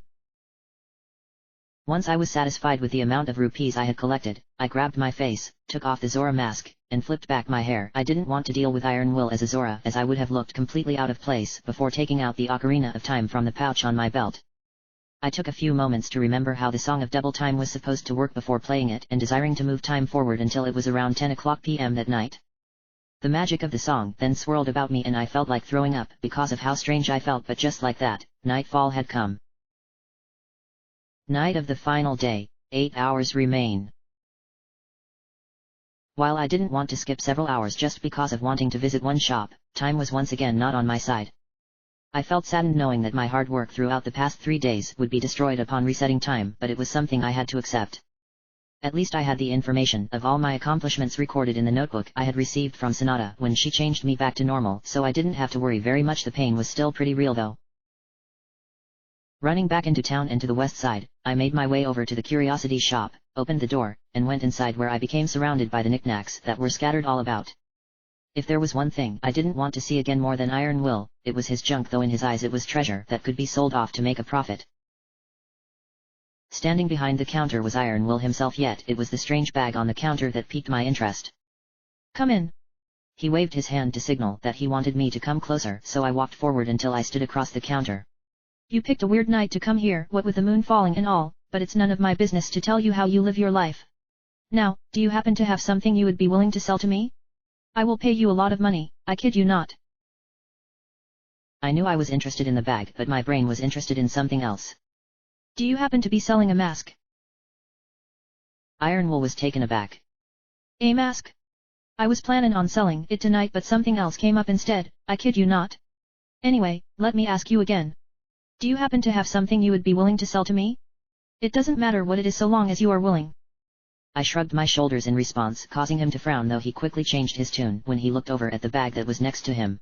Once I was satisfied with the amount of rupees I had collected, I grabbed my face, took off the Zora mask, and flipped back my hair. I didn't want to deal with Iron Will as a Zora, as I would have looked completely out of place before taking out the Ocarina of Time from the pouch on my belt. I took a few moments to remember how the Song of Double Time was supposed to work before playing it and desiring to move time forward until it was around 10 o'clock p.m. that night. The magic of the song then swirled about me and I felt like throwing up because of how strange I felt, but just like that, nightfall had come. Night of the final day, 8 hours remain. While I didn't want to skip several hours just because of wanting to visit one shop, time was once again not on my side. I felt saddened knowing that my hard work throughout the past 3 days would be destroyed upon resetting time, but it was something I had to accept. At least I had the information of all my accomplishments recorded in the notebook I had received from Sonata when she changed me back to normal, so I didn't have to worry very much. The pain was still pretty real though. Running back into town and to the west side, I made my way over to the curiosity shop, opened the door, and went inside, where I became surrounded by the knickknacks that were scattered all about. If there was one thing I didn't want to see again more than Iron Will, it was his junk, though in his eyes it was treasure that could be sold off to make a profit. Standing behind the counter was Iron Will himself, yet it was the strange bag on the counter that piqued my interest. Come in. He waved his hand to signal that he wanted me to come closer, so I walked forward until I stood across the counter. You picked a weird night to come here, what with the moon falling and all, but it's none of my business to tell you how you live your life. Now, do you happen to have something you would be willing to sell to me? I will pay you a lot of money, I kid you not. I knew I was interested in the bag, but my brain was interested in something else. Do you happen to be selling a mask? Iron Will was taken aback. A mask? I was planning on selling it tonight, but something else came up instead, I kid you not. Anyway, let me ask you again. Do you happen to have something you would be willing to sell to me? It doesn't matter what it is so long as you are willing. I shrugged my shoulders in response, causing him to frown, though he quickly changed his tune when he looked over at the bag that was next to him.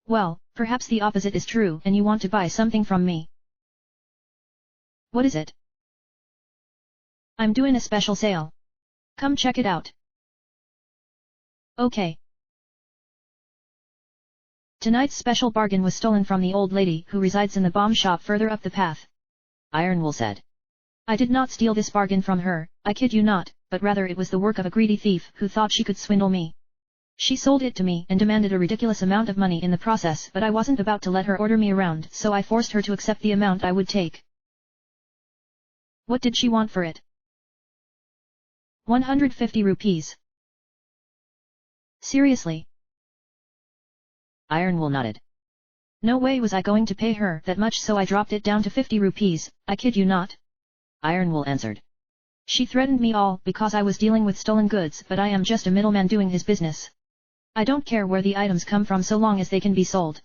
Well, perhaps the opposite is true and you want to buy something from me. What is it? I'm doing a special sale. Come check it out. Okay. Tonight's special bargain was stolen from the old lady who resides in the bomb shop further up the path. Iron Will said. I did not steal this bargain from her, I kid you not, but rather it was the work of a greedy thief who thought she could swindle me. She sold it to me and demanded a ridiculous amount of money in the process, but I wasn't about to let her order me around, so I forced her to accept the amount I would take. What did she want for it? 150 rupees. Seriously? Ironwool nodded. No way was I going to pay her that much, so I dropped it down to 50 rupees, I kid you not. Ironwool answered. She threatened me all because I was dealing with stolen goods, but I am just a middleman doing his business. I don't care where the items come from so long as they can be sold.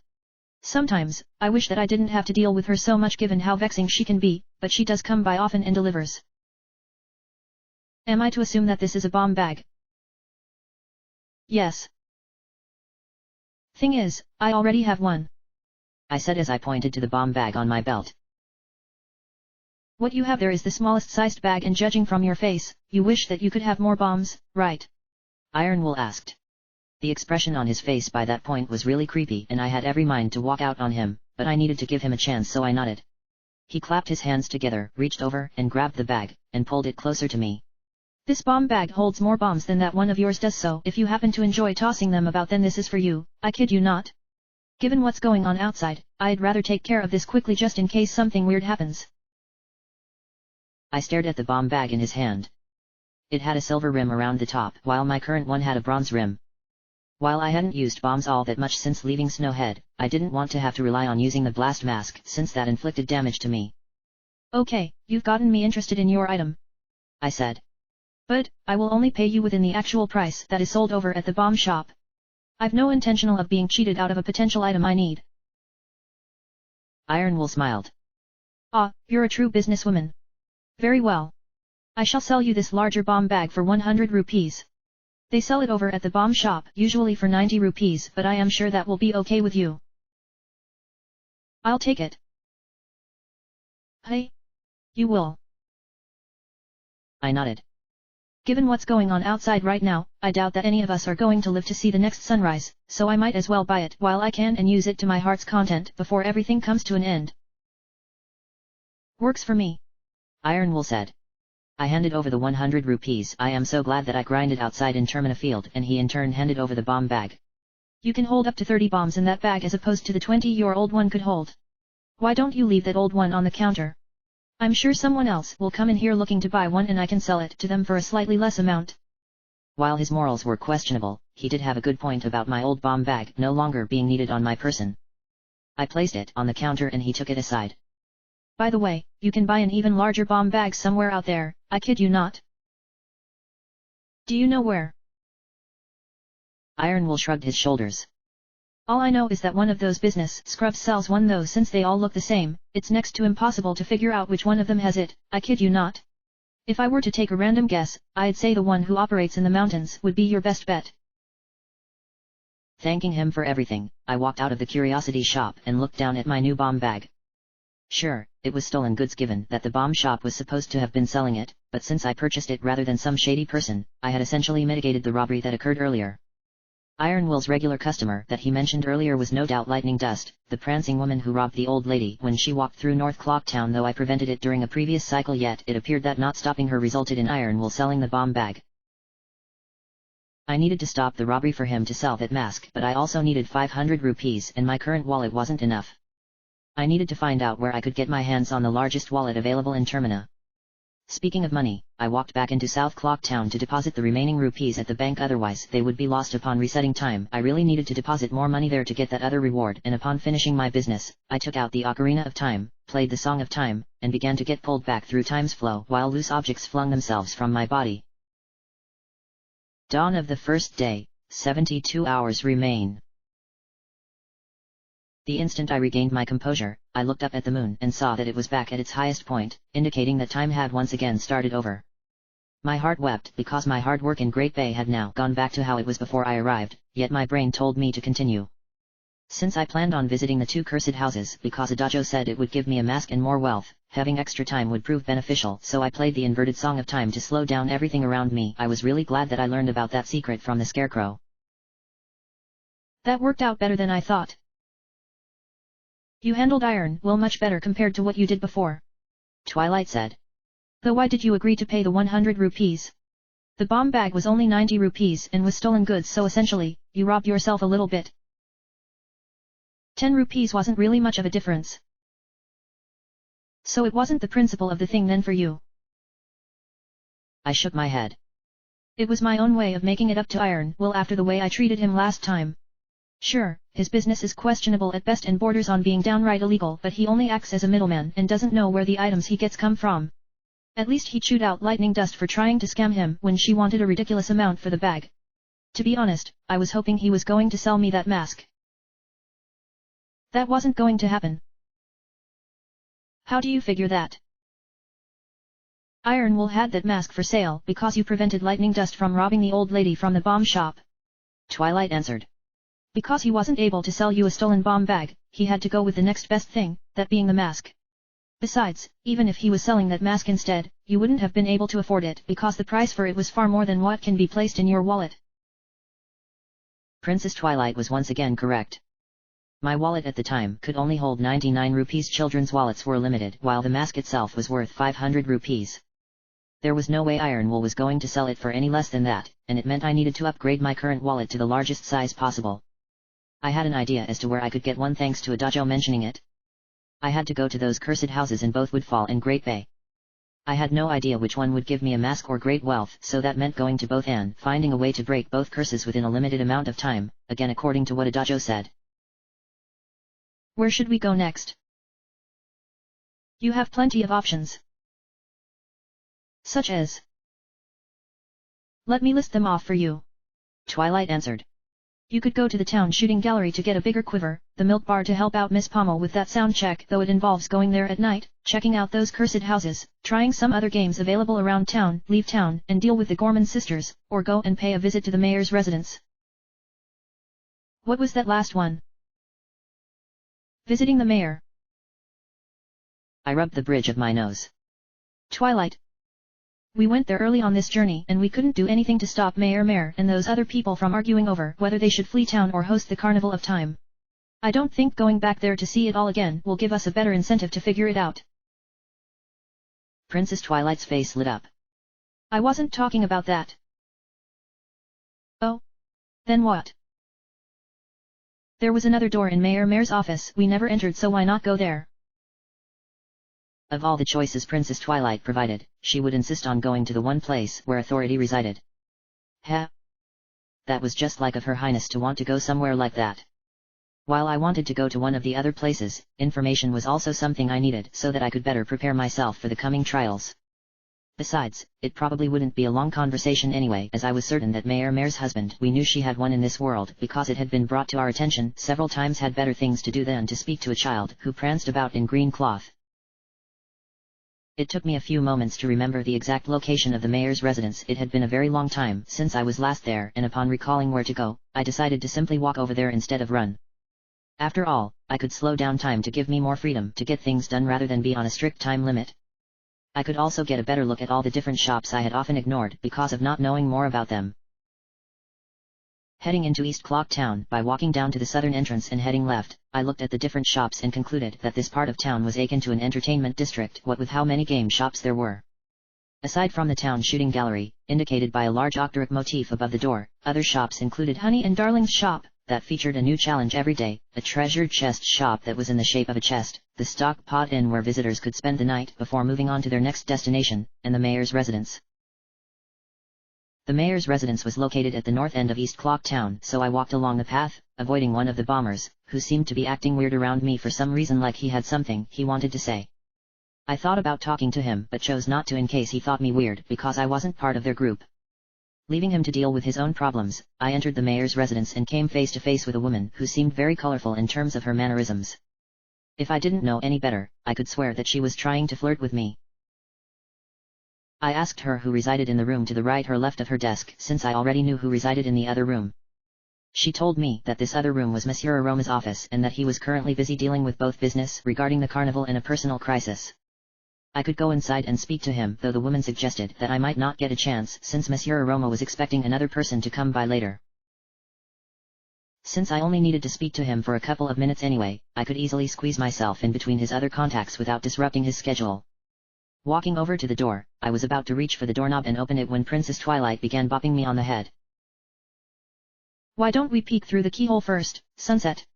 Sometimes, I wish that I didn't have to deal with her so much given how vexing she can be, but she does come by often and delivers. Am I to assume that this is a bomb bag? Yes. Thing is, I already have one. I said as I pointed to the bomb bag on my belt. What you have there is the smallest sized bag, and judging from your face, you wish that you could have more bombs, right? Ironwool asked. The expression on his face by that point was really creepy and I had every mind to walk out on him, but I needed to give him a chance, so I nodded. He clapped his hands together, reached over and grabbed the bag, and pulled it closer to me. This bomb bag holds more bombs than that one of yours does, so if you happen to enjoy tossing them about, then this is for you, I kid you not. Given what's going on outside, I'd rather take care of this quickly just in case something weird happens. I stared at the bomb bag in his hand. It had a silver rim around the top, while my current one had a bronze rim. While I hadn't used bombs all that much since leaving Snowhead, I didn't want to have to rely on using the blast mask since that inflicted damage to me. Okay, you've gotten me interested in your item, I said. But, I will only pay you within the actual price that is sold over at the bomb shop. I've no intention of being cheated out of a potential item I need. Ironwool smiled. Ah, you're a true businesswoman. Very well. I shall sell you this larger bomb bag for 100 rupees. They sell it over at the bomb shop, usually for 90 rupees, but I am sure that will be okay with you. I'll take it. Hey? You will. I nodded. Given what's going on outside right now, I doubt that any of us are going to live to see the next sunrise, so I might as well buy it while I can and use it to my heart's content before everything comes to an end. Works for me. Ironwool said. I handed over the 100 rupees. I am so glad that I grinded outside in Termina Field, and he in turn handed over the bomb bag. You can hold up to 30 bombs in that bag as opposed to the 20 your old one could hold. Why don't you leave that old one on the counter? I'm sure someone else will come in here looking to buy one and I can sell it to them for a slightly less amount. While his morals were questionable, he did have a good point about my old bomb bag no longer being needed on my person. I placed it on the counter and he took it aside. By the way, you can buy an even larger bomb bag somewhere out there, I kid you not. Do you know where? Ironwool shrugged his shoulders. All I know is that one of those business scrubs sells one, though since they all look the same, it's next to impossible to figure out which one of them has it, I kid you not. If I were to take a random guess, I'd say the one who operates in the mountains would be your best bet. Thanking him for everything, I walked out of the curiosity shop and looked down at my new bomb bag. Sure, it was stolen goods given that the bomb shop was supposed to have been selling it, but since I purchased it rather than some shady person, I had essentially mitigated the robbery that occurred earlier. Ironwool's regular customer that he mentioned earlier was no doubt Lightning Dust, the prancing woman who robbed the old lady when she walked through North Clock Town, though I prevented it during a previous cycle, yet it appeared that not stopping her resulted in Ironwool selling the bomb bag. I needed to stop the robbery for him to sell that mask, but I also needed 500 rupees and my current wallet wasn't enough. I needed to find out where I could get my hands on the largest wallet available in Termina. Speaking of money, I walked back into South Clock Town to deposit the remaining rupees at the bank, otherwise they would be lost upon resetting time. I really needed to deposit more money there to get that other reward, and upon finishing my business, I took out the Ocarina of Time, played the Song of Time, and began to get pulled back through time's flow while loose objects flung themselves from my body. Dawn of the first day, 72 hours remain. The instant I regained my composure, I looked up at the moon and saw that it was back at its highest point, indicating that time had once again started over. My heart wept because my hard work in Great Bay had now gone back to how it was before I arrived, yet my brain told me to continue. Since I planned on visiting the two cursed houses because a dojo said it would give me a mask and more wealth, having extra time would prove beneficial, so I played the inverted Song of Time to slow down everything around me. I was really glad that I learned about that secret from the Scarecrow. That worked out better than I thought. You handled Ironwool much better compared to what you did before, Twilight said. Though why did you agree to pay the 100 rupees? The bomb bag was only 90 rupees and was stolen goods, so essentially, you robbed yourself a little bit. 10 rupees wasn't really much of a difference. So it wasn't the principle of the thing then for you. I shook my head. It was my own way of making it up to Iron Will after the way I treated him last time. Sure, his business is questionable at best and borders on being downright illegal, but he only acts as a middleman and doesn't know where the items he gets come from. At least he chewed out lightning dust for trying to scam him when she wanted a ridiculous amount for the bag. To be honest, I was hoping he was going to sell me that mask. That wasn't going to happen. How do you figure that? Iron Will had that mask for sale because you prevented lightning dust from robbing the old lady from the bomb shop. Twilight answered. Because he wasn't able to sell you a stolen bomb bag, he had to go with the next best thing, that being the mask. Besides, even if he was selling that mask instead, you wouldn't have been able to afford it because the price for it was far more than what can be placed in your wallet. Princess Twilight was once again correct. My wallet at the time could only hold 99 rupees. Children's wallets were limited, while the mask itself was worth 500 rupees. There was no way Iron Will was going to sell it for any less than that, and it meant I needed to upgrade my current wallet to the largest size possible. I had an idea as to where I could get one thanks to a dojo mentioning it. I had to go to those cursed houses in both Woodfall and Great Bay. I had no idea which one would give me a mask or great wealth, so that meant going to both and finding a way to break both curses within a limited amount of time, again according to what a dojo said. Where should we go next? You have plenty of options. Such as? Let me list them off for you. Twilight answered. You could go to the town shooting gallery to get a bigger quiver, the milk bar to help out Miss Pommel with that sound check, though it involves going there at night, checking out those cursed houses, trying some other games available around town, leave town and deal with the Gorman sisters, or go and pay a visit to the mayor's residence. What was that last one? Visiting the mayor. I rubbed the bridge of my nose. Twilight. We went there early on this journey and we couldn't do anything to stop Mayor and those other people from arguing over whether they should flee town or host the Carnival of Time. I don't think going back there to see it all again will give us a better incentive to figure it out. Princess Twilight's face lit up. I wasn't talking about that. Oh? Then what? There was another door in Mayor's office we never entered, so why not go there? Of all the choices Princess Twilight provided, she would insist on going to the one place where authority resided. Heh. That was just like of Her Highness to want to go somewhere like that. While I wanted to go to one of the other places, information was also something I needed so that I could better prepare myself for the coming trials. Besides, it probably wouldn't be a long conversation anyway, as I was certain that Mayor's husband, we knew she had one in this world because it had been brought to our attention several times, had better things to do than to speak to a child who pranced about in green cloth. It took me a few moments to remember the exact location of the mayor's residence. It had been a very long time since I was last there, and upon recalling where to go, I decided to simply walk over there instead of run. After all, I could slow down time to give me more freedom to get things done rather than be on a strict time limit. I could also get a better look at all the different shops I had often ignored because of not knowing more about them. Heading into East Clock Town by walking down to the southern entrance and heading left, I looked at the different shops and concluded that this part of town was akin to an entertainment district, what with how many game shops there were. Aside from the town shooting gallery, indicated by a large octoric motif above the door, other shops included Honey and Darling's shop, that featured a new challenge every day, a treasured chest shop that was in the shape of a chest, the Stock Pot Inn where visitors could spend the night before moving on to their next destination, and the mayor's residence. The mayor's residence was located at the north end of East Clock Town, so I walked along the path, avoiding one of the bombers, who seemed to be acting weird around me for some reason, like he had something he wanted to say. I thought about talking to him but chose not to in case he thought me weird because I wasn't part of their group. Leaving him to deal with his own problems, I entered the mayor's residence and came face to face with a woman who seemed very colorful in terms of her mannerisms. If I didn't know any better, I could swear that she was trying to flirt with me. I asked her who resided in the room to the right or left of her desk, since I already knew who resided in the other room. She told me that this other room was Monsieur Aroma's office and that he was currently busy dealing with both business regarding the carnival and a personal crisis. I could go inside and speak to him, though the woman suggested that I might not get a chance since Monsieur Aroma was expecting another person to come by later. Since I only needed to speak to him for a couple of minutes anyway, I could easily squeeze myself in between his other contacts without disrupting his schedule. Walking over to the door, I was about to reach for the doorknob and open it when Princess Twilight began bopping me on the head. Why don't we peek through the keyhole first, Sunset?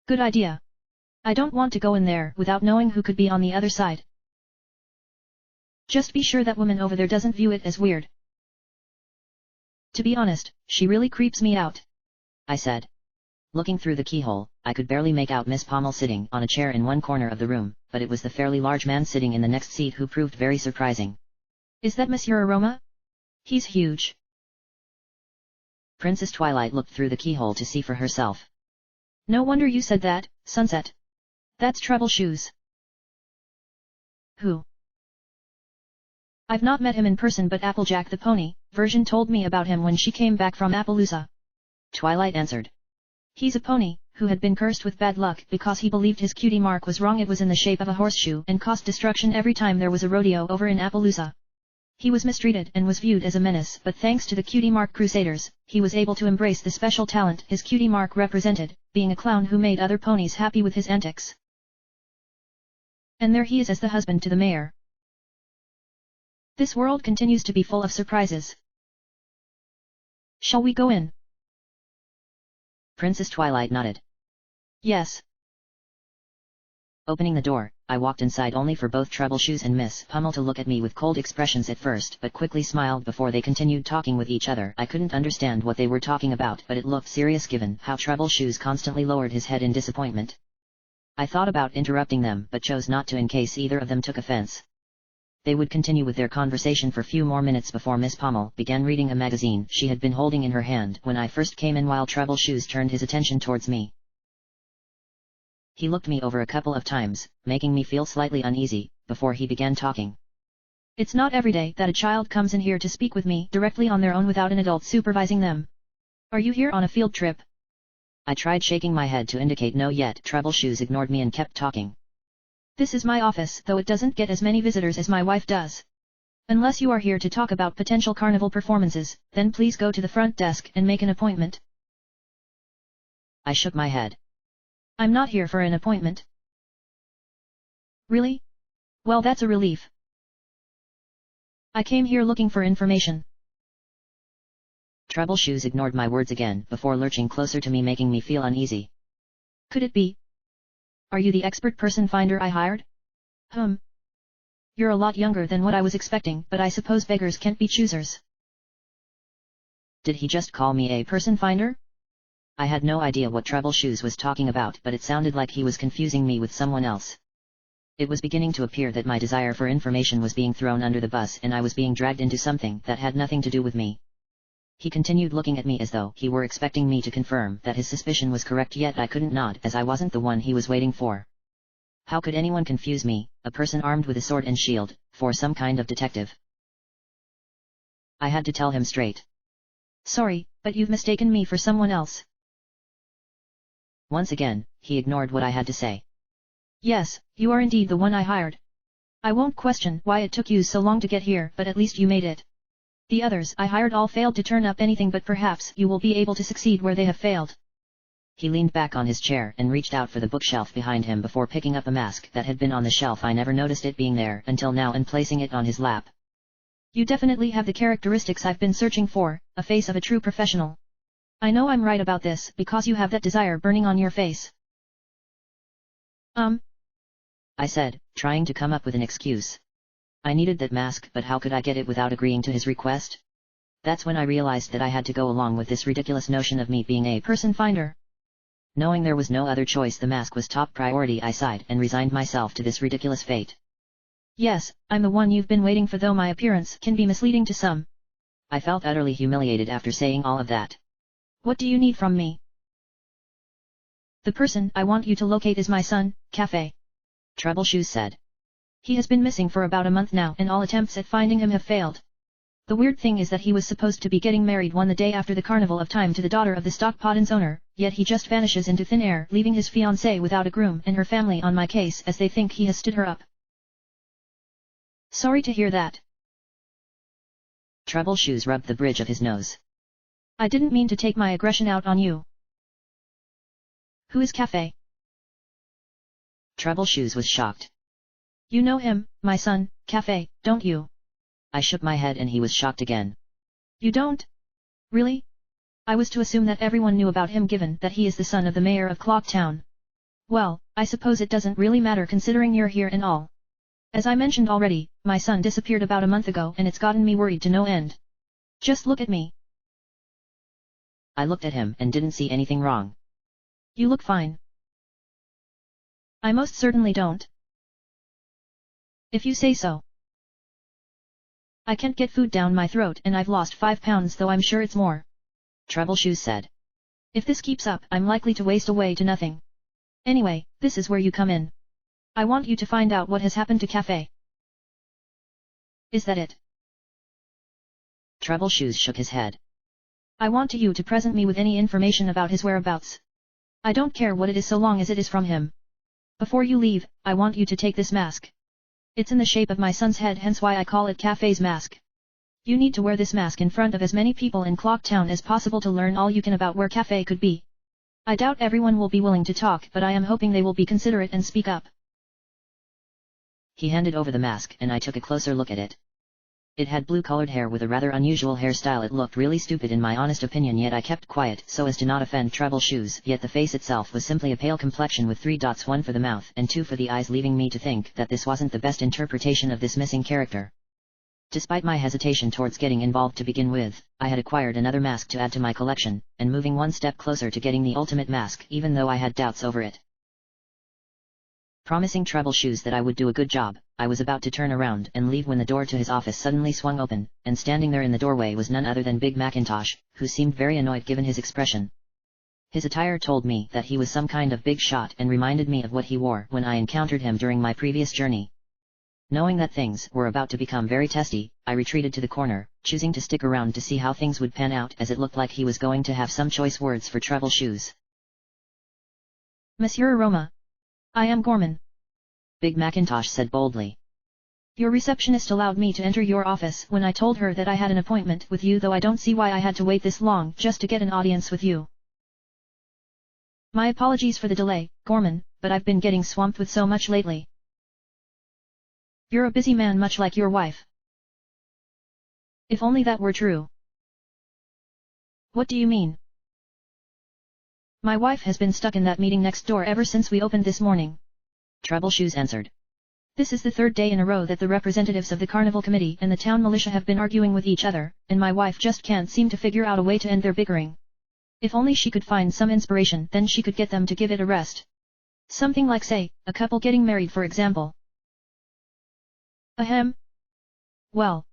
Good idea. I don't want to go in there without knowing who could be on the other side. Just be sure that woman over there doesn't view it as weird. To be honest, she really creeps me out, I said. Looking through the keyhole, I could barely make out Miss Pommel sitting on a chair in one corner of the room, but it was the fairly large man sitting in the next seat who proved very surprising. Is that Monsieur Aroma? He's huge. Princess Twilight looked through the keyhole to see for herself. No wonder you said that, Sunset. That's Troubleshoes. Who? I've not met him in person, but Applejack the pony version told me about him when she came back from Appaloosa. Twilight answered. He's a pony who had been cursed with bad luck because he believed his cutie mark was wrong. It was in the shape of a horseshoe and caused destruction every time there was a rodeo over in Appaloosa. He was mistreated and was viewed as a menace, but thanks to the Cutie Mark Crusaders, he was able to embrace the special talent his cutie mark represented, being a clown who made other ponies happy with his antics. And there he is as the husband to the mayor. This world continues to be full of surprises. Shall we go in? Princess Twilight nodded. Yes. Opening the door, I walked inside only for both Troubleshoes and Miss Pommel to look at me with cold expressions at first, but quickly smiled before they continued talking with each other. I couldn't understand what they were talking about, but it looked serious given how Troubleshoes constantly lowered his head in disappointment. I thought about interrupting them, but chose not to in case either of them took offense. They would continue with their conversation for few more minutes before Miss Pommel began reading a magazine she had been holding in her hand when I first came in, while Troubleshoes turned his attention towards me. He looked me over a couple of times, making me feel slightly uneasy, before he began talking. It's not every day that a child comes in here to speak with me directly on their own without an adult supervising them. Are you here on a field trip? I tried shaking my head to indicate no, yet Troubleshoes ignored me and kept talking. This is my office, though it doesn't get as many visitors as my wife does. Unless you are here to talk about potential carnival performances, then please go to the front desk and make an appointment. I shook my head. I'm not here for an appointment. Really? Well, that's a relief. I came here looking for information. Troubleshoes ignored my words again before lurching closer to me, making me feel uneasy. Could it be? Are you the expert person finder I hired? You're a lot younger than what I was expecting, but I suppose beggars can't be choosers. Did he just call me a person finder? I had no idea what Troubleshoes was talking about, but it sounded like he was confusing me with someone else. It was beginning to appear that my desire for information was being thrown under the bus and I was being dragged into something that had nothing to do with me. He continued looking at me as though he were expecting me to confirm that his suspicion was correct, yet I couldn't nod as I wasn't the one he was waiting for. How could anyone confuse me, a person armed with a sword and shield, for some kind of detective? I had to tell him straight. Sorry, but you've mistaken me for someone else. Once again, he ignored what I had to say. Yes, you are indeed the one I hired. I won't question why it took you so long to get here, but at least you made it. The others I hired all failed to turn up anything, but perhaps you will be able to succeed where they have failed. He leaned back on his chair and reached out for the bookshelf behind him before picking up a mask that had been on the shelf. I never noticed it being there until now and placing it on his lap. You definitely have the characteristics I've been searching for, a face of a true professional. I know I'm right about this because you have that desire burning on your face. I said, trying to come up with an excuse. I needed that mask, but how could I get it without agreeing to his request? That's when I realized that I had to go along with this ridiculous notion of me being a person finder. Knowing there was no other choice, the mask was top priority. I sighed and resigned myself to this ridiculous fate. Yes, I'm the one you've been waiting for, though my appearance can be misleading to some. I felt utterly humiliated after saying all of that. What do you need from me? The person I want you to locate is my son, Cafe. Troubleshoes said. He has been missing for about a month now and all attempts at finding him have failed. The weird thing is that he was supposed to be getting married the day after the Carnival of Time to the daughter of the Stockpotton's owner, yet he just vanishes into thin air, leaving his fiancée without a groom and her family on my case as they think he has stood her up. Sorry to hear that. Troubleshoes rubbed the bridge of his nose. I didn't mean to take my aggression out on you. Who is Cafe? Troubleshoes was shocked. You know him, my son, Cafe, don't you? I shook my head and he was shocked again. You don't? Really? I was to assume that everyone knew about him given that he is the son of the mayor of Clock Town. Well, I suppose it doesn't really matter considering you're here and all. As I mentioned already, my son disappeared about a month ago and it's gotten me worried to no end. Just look at me. I looked at him and didn't see anything wrong. You look fine. I most certainly don't. If you say so. I can't get food down my throat and I've lost 5 pounds though I'm sure it's more. Troubleshoes said. If this keeps up I'm likely to waste away to nothing. Anyway, this is where you come in. I want you to find out what has happened to Cafe. Is that it? Troubleshoes shook his head. I want you to present me with any information about his whereabouts. I don't care what it is so long as it is from him. Before you leave, I want you to take this mask. It's in the shape of my son's head, hence why I call it Cafe's mask. You need to wear this mask in front of as many people in Clock Town as possible to learn all you can about where Cafe could be. I doubt everyone will be willing to talk, but I am hoping they will be considerate and speak up. He handed over the mask and I took a closer look at it. It had blue-colored hair with a rather unusual hairstyle. It looked really stupid in my honest opinion, yet I kept quiet so as to not offend Troubleshoes. Yet the face itself was simply a pale complexion with 3 dots, 1 for the mouth and 2 for the eyes, leaving me to think that this wasn't the best interpretation of this missing character. Despite my hesitation towards getting involved to begin with, I had acquired another mask to add to my collection, and moving one step closer to getting the ultimate mask even though I had doubts over it. Promising Troubleshoes that I would do a good job, I was about to turn around and leave when the door to his office suddenly swung open, and standing there in the doorway was none other than Big Macintosh, who seemed very annoyed given his expression. His attire told me that he was some kind of big shot and reminded me of what he wore when I encountered him during my previous journey. Knowing that things were about to become very testy, I retreated to the corner, choosing to stick around to see how things would pan out, as it looked like he was going to have some choice words for Troubleshoes. Monsieur Aroma. I am Gorman. Big Macintosh said boldly. Your receptionist allowed me to enter your office when I told her that I had an appointment with you, though I don't see why I had to wait this long just to get an audience with you. My apologies for the delay, Gorman, but I've been getting swamped with so much lately. You're a busy man much like your wife. If only that were true. What do you mean? My wife has been stuck in that meeting next door ever since we opened this morning. Troubleshoes answered. This is the 3rd day in a row that the representatives of the Carnival Committee and the town militia have been arguing with each other, and my wife just can't seem to figure out a way to end their bickering. If only she could find some inspiration, then she could get them to give it a rest. Something like, say, a couple getting married for example. Ahem. Well.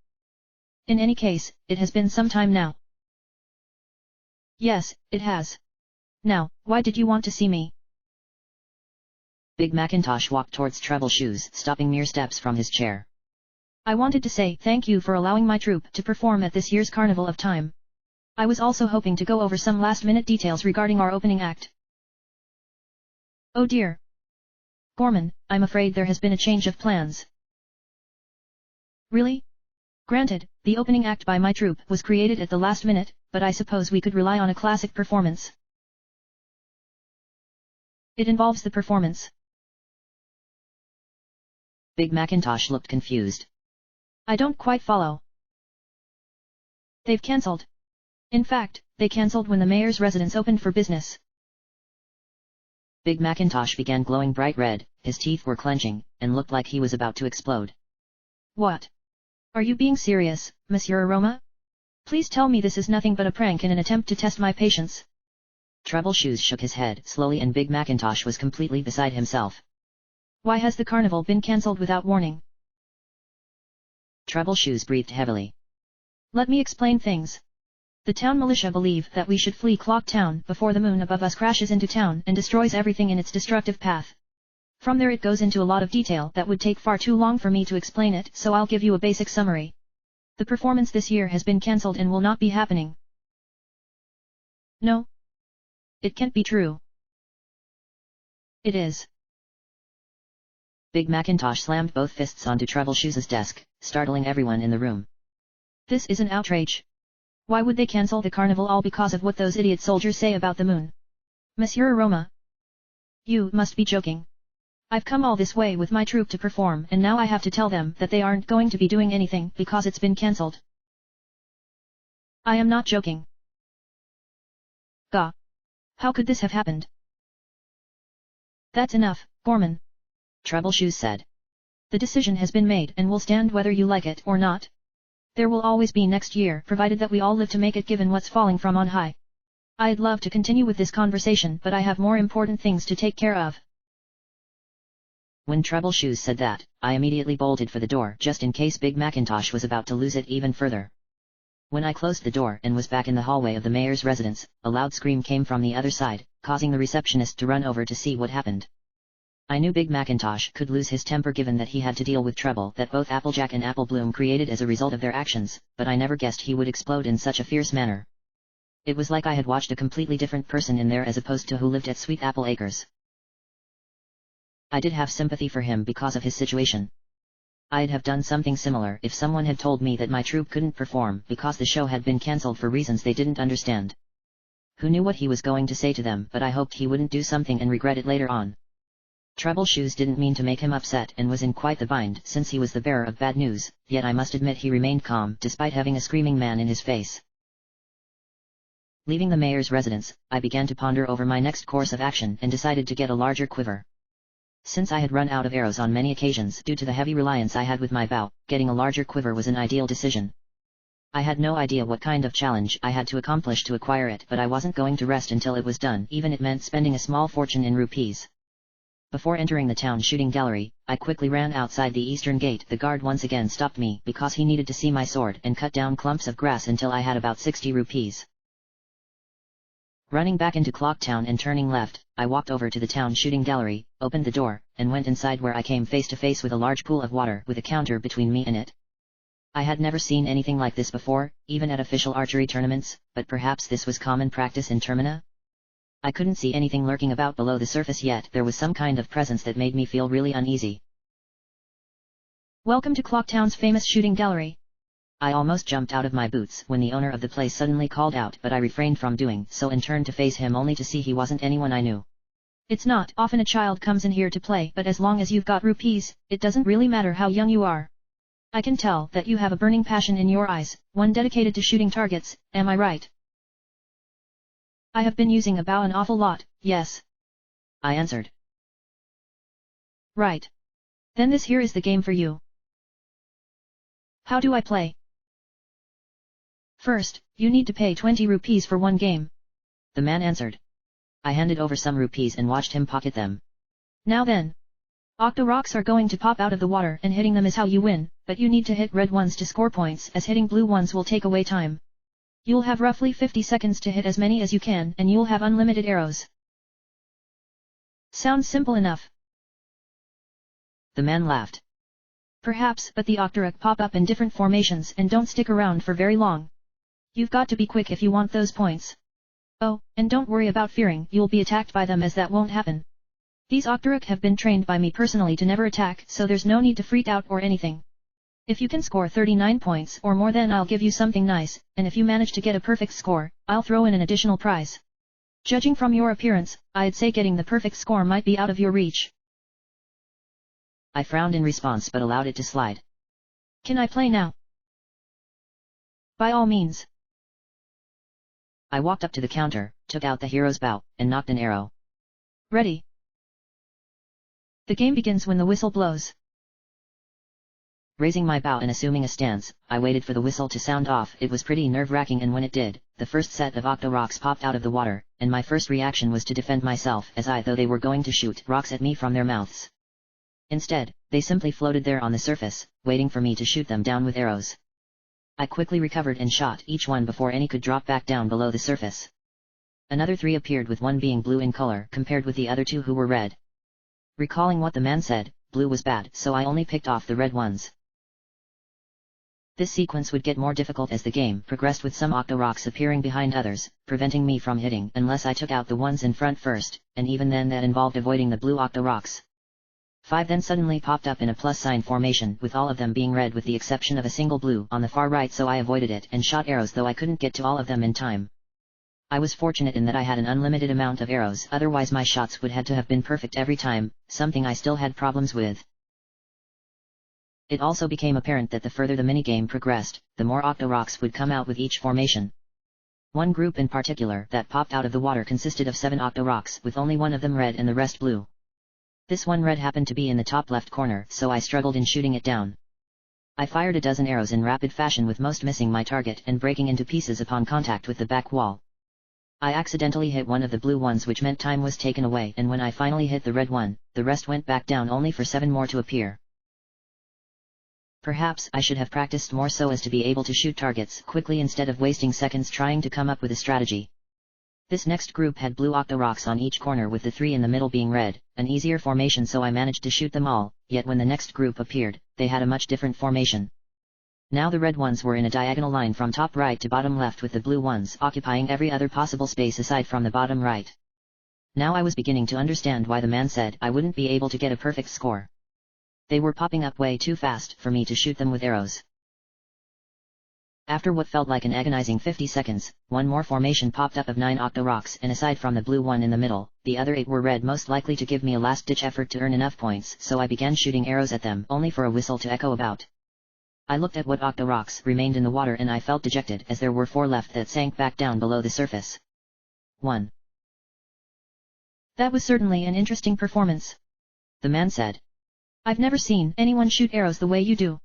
In any case, it has been some time now. Yes, it has. Now, why did you want to see me? Big Macintosh walked towards Troubleshoes, stopping mere steps from his chair. I wanted to say thank you for allowing my troupe to perform at this year's Carnival of Time. I was also hoping to go over some last-minute details regarding our opening act. Oh dear. Gorman, I'm afraid there has been a change of plans. Really? Granted, the opening act by my troupe was created at the last minute, but I suppose we could rely on a classic performance. It involves the performance. Big Macintosh looked confused. I don't quite follow. They've cancelled. In fact, they cancelled when the mayor's residence opened for business. Big Macintosh began glowing bright red, his teeth were clenching, and looked like he was about to explode. What? Are you being serious, Monsieur Aroma? Please tell me this is nothing but a prank in an attempt to test my patience. Troubleshoes shook his head slowly and Big Macintosh was completely beside himself. Why has the carnival been cancelled without warning? Troubleshoes breathed heavily. Let me explain things. The town militia believe that we should flee Clock Town before the moon above us crashes into town and destroys everything in its destructive path. From there it goes into a lot of detail that would take far too long for me to explain it, so I'll give you a basic summary. The performance this year has been cancelled and will not be happening. No. It can't be true. It is. Big Macintosh slammed both fists onto Troubleshoes' desk, startling everyone in the room. This is an outrage. Why would they cancel the carnival all because of what those idiot soldiers say about the moon? Monsieur Aroma. You must be joking. I've come all this way with my troop to perform and now I have to tell them that they aren't going to be doing anything because it's been cancelled. I am not joking. Gah. How could this have happened? That's enough, Gorman. Troubleshoes said. The decision has been made and will stand whether you like it or not. There will always be next year provided that we all live to make it given what's falling from on high. I'd love to continue with this conversation but I have more important things to take care of. When Troubleshoes said that, I immediately bolted for the door just in case Big Macintosh was about to lose it even further. When I closed the door and was back in the hallway of the mayor's residence, a loud scream came from the other side, causing the receptionist to run over to see what happened. I knew Big Macintosh could lose his temper given that he had to deal with trouble that both Applejack and Applebloom created as a result of their actions, but I never guessed he would explode in such a fierce manner. It was like I had watched a completely different person in there as opposed to who lived at Sweet Apple Acres. I did have sympathy for him because of his situation. I'd have done something similar if someone had told me that my troupe couldn't perform because the show had been cancelled for reasons they didn't understand. Who knew what he was going to say to them, but I hoped he wouldn't do something and regret it later on. Troubleshoes didn't mean to make him upset and was in quite the bind since he was the bearer of bad news, yet I must admit he remained calm despite having a screaming man in his face. Leaving the mayor's residence, I began to ponder over my next course of action and decided to get a larger quiver. Since I had run out of arrows on many occasions due to the heavy reliance I had with my bow, getting a larger quiver was an ideal decision. I had no idea what kind of challenge I had to accomplish to acquire it, but I wasn't going to rest until it was done, even if it meant spending a small fortune in rupees. Before entering the town shooting gallery, I quickly ran outside the eastern gate. The guard once again stopped me because he needed to see my sword and cut down clumps of grass until I had about 60 rupees. Running back into Clocktown and turning left, I walked over to the town shooting gallery, opened the door, and went inside where I came face to face with a large pool of water with a counter between me and it. I had never seen anything like this before, even at official archery tournaments, but perhaps this was common practice in Termina? I couldn't see anything lurking about below the surface yet there was some kind of presence that made me feel really uneasy. Welcome to Clocktown's famous shooting gallery. I almost jumped out of my boots when the owner of the place suddenly called out, but I refrained from doing so and turned to face him only to see he wasn't anyone I knew. It's not often a child comes in here to play, but as long as you've got rupees, it doesn't really matter how young you are. I can tell that you have a burning passion in your eyes, one dedicated to shooting targets, am I right? I have been using a bow an awful lot, yes. I answered. Right. Then this here is the game for you. How do I play? First, you need to pay 20 rupees for one game. The man answered. I handed over some rupees and watched him pocket them. Now then. Octo rocks are going to pop out of the water and hitting them is how you win, but you need to hit red ones to score points as hitting blue ones will take away time. You'll have roughly 50 seconds to hit as many as you can and you'll have unlimited arrows. Sounds simple enough. The man laughed. Perhaps, but the Octorok pop up in different formations and don't stick around for very long. You've got to be quick if you want those points. Oh, and don't worry about fearing you'll be attacked by them as that won't happen. These Octorok have been trained by me personally to never attack, so there's no need to freak out or anything. If you can score 39 points or more then I'll give you something nice, and if you manage to get a perfect score, I'll throw in an additional prize. Judging from your appearance, I'd say getting the perfect score might be out of your reach. I frowned in response but allowed it to slide. Can I play now? By all means. I walked up to the counter, took out the hero's bow, and knocked an arrow. Ready. The game begins when the whistle blows. Raising my bow and assuming a stance, I waited for the whistle to sound off. It was pretty nerve-wracking, and when it did, the first set of octo rocks popped out of the water, and my first reaction was to defend myself as I thought they were going to shoot rocks at me from their mouths. Instead, they simply floated there on the surface, waiting for me to shoot them down with arrows. I quickly recovered and shot each one before any could drop back down below the surface. Another 3 appeared, with one being blue in color compared with the other 2 who were red. Recalling what the man said, blue was bad, so I only picked off the red ones. This sequence would get more difficult as the game progressed, with some octo rocks appearing behind others, preventing me from hitting unless I took out the ones in front first, and even then that involved avoiding the blue octo rocks. 5 then suddenly popped up in a plus sign formation, with all of them being red with the exception of a single blue on the far right, so I avoided it and shot arrows, though I couldn't get to all of them in time. I was fortunate in that I had an unlimited amount of arrows, otherwise my shots would had to have been perfect every time, something I still had problems with. It also became apparent that the further the minigame progressed, the more Octorocks would come out with each formation. One group in particular that popped out of the water consisted of 7 Octorocks, with only one of them red and the rest blue. This one red happened to be in the top left corner, so I struggled in shooting it down. I fired a dozen arrows in rapid fashion, with most missing my target and breaking into pieces upon contact with the back wall. I accidentally hit one of the blue ones, which meant time was taken away, and when I finally hit the red one, the rest went back down only for 7 more to appear. Perhaps I should have practiced more so as to be able to shoot targets quickly instead of wasting seconds trying to come up with a strategy. This next group had blue Octorocks on each corner, with the 3 in the middle being red, an easier formation, so I managed to shoot them all, yet when the next group appeared, they had a much different formation. Now the red ones were in a diagonal line from top right to bottom left, with the blue ones occupying every other possible space aside from the bottom right. Now I was beginning to understand why the man said I wouldn't be able to get a perfect score. They were popping up way too fast for me to shoot them with arrows. After what felt like an agonizing 50 seconds, one more formation popped up of 9 Octorocks, and aside from the blue one in the middle, the other 8 were red, most likely to give me a last-ditch effort to earn enough points, so I began shooting arrows at them, only for a whistle to echo about. I looked at what Octorocks remained in the water, and I felt dejected, as there were 4 left that sank back down below the surface. 1. That was certainly an interesting performance, the man said. I've never seen anyone shoot arrows the way you do.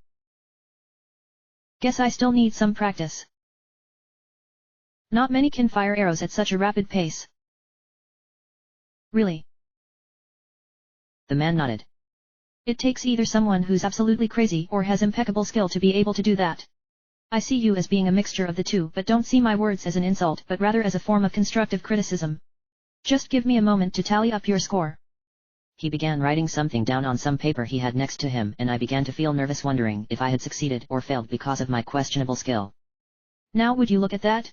Guess I still need some practice. Not many can fire arrows at such a rapid pace. Really? The man nodded. It takes either someone who's absolutely crazy or has impeccable skill to be able to do that. I see you as being a mixture of the two, but don't see my words as an insult, but rather as a form of constructive criticism. Just give me a moment to tally up your score. He began writing something down on some paper he had next to him, and I began to feel nervous, wondering if I had succeeded or failed because of my questionable skill. Now would you look at that?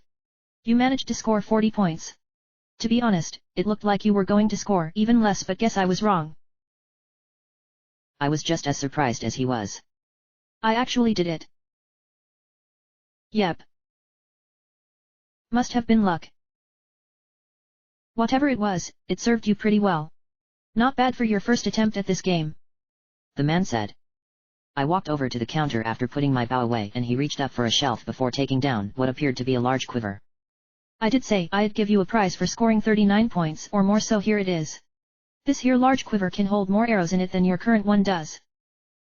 You managed to score 40 points. To be honest, it looked like you were going to score even less, but guess I was wrong. I was just as surprised as he was. I actually did it. Yep. Must have been luck. Whatever it was, it served you pretty well. Not bad for your first attempt at this game, the man said. I walked over to the counter after putting my bow away, and he reached up for a shelf before taking down what appeared to be a large quiver. I did say I'd give you a prize for scoring 39 points or more, so here it is. This here large quiver can hold more arrows in it than your current one does.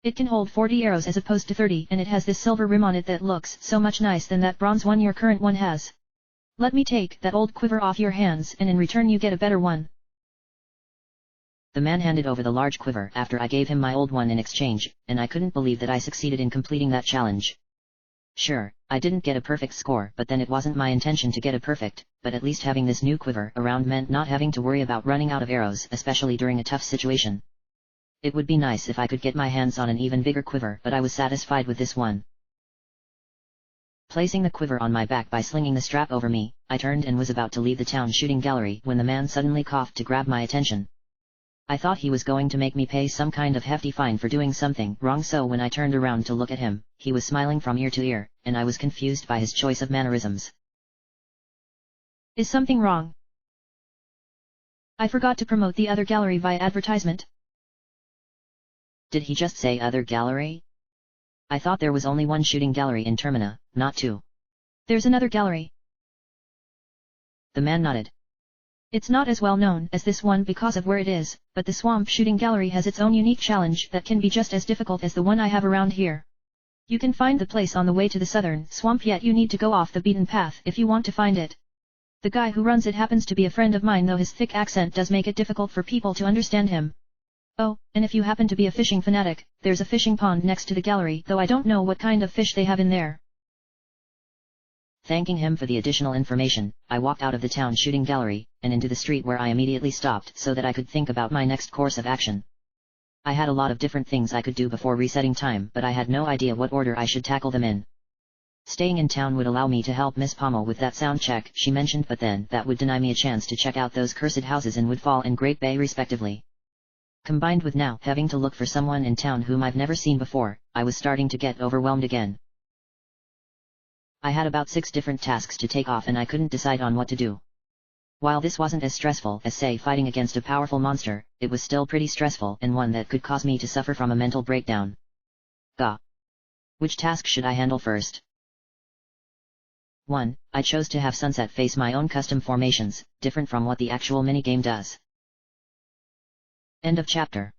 It can hold 40 arrows as opposed to 30, and it has this silver rim on it that looks so much nicer than that bronze one your current one has. Let me take that old quiver off your hands, and in return you get a better one. The man handed over the large quiver after I gave him my old one in exchange, and I couldn't believe that I succeeded in completing that challenge. Sure, I didn't get a perfect score, but then it wasn't my intention to get a perfect, but at least having this new quiver around meant not having to worry about running out of arrows, especially during a tough situation. It would be nice if I could get my hands on an even bigger quiver, but I was satisfied with this one. Placing the quiver on my back by slinging the strap over me, I turned and was about to leave the town shooting gallery when the man suddenly coughed to grab my attention. I thought he was going to make me pay some kind of hefty fine for doing something wrong, so when I turned around to look at him, he was smiling from ear to ear, and I was confused by his choice of mannerisms. Is something wrong? I forgot to promote the other gallery via advertisement. Did he just say other gallery? I thought there was only one shooting gallery in Termina, not 2. There's another gallery. The man nodded. It's not as well known as this one because of where it is, but the swamp shooting gallery has its own unique challenge that can be just as difficult as the one I have around here. You can find the place on the way to the southern swamp, yet you need to go off the beaten path if you want to find it. The guy who runs it happens to be a friend of mine, though his thick accent does make it difficult for people to understand him. Oh, and if you happen to be a fishing fanatic, there's a fishing pond next to the gallery, though I don't know what kind of fish they have in there. Thanking him for the additional information, I walked out of the town shooting gallery, and into the street, where I immediately stopped so that I could think about my next course of action. I had a lot of different things I could do before resetting time, but I had no idea what order I should tackle them in. Staying in town would allow me to help Miss Pommel with that sound check she mentioned, but then that would deny me a chance to check out those cursed houses in Woodfall and Great Bay respectively. Combined with now having to look for someone in town whom I've never seen before, I was starting to get overwhelmed again. I had about 6 different tasks to take off, and I couldn't decide on what to do. While this wasn't as stressful as say fighting against a powerful monster, it was still pretty stressful and one that could cause me to suffer from a mental breakdown. Gah. Which task should I handle first? 1. I chose to have Sunset face my own custom formations, different from what the actual minigame does. End of chapter.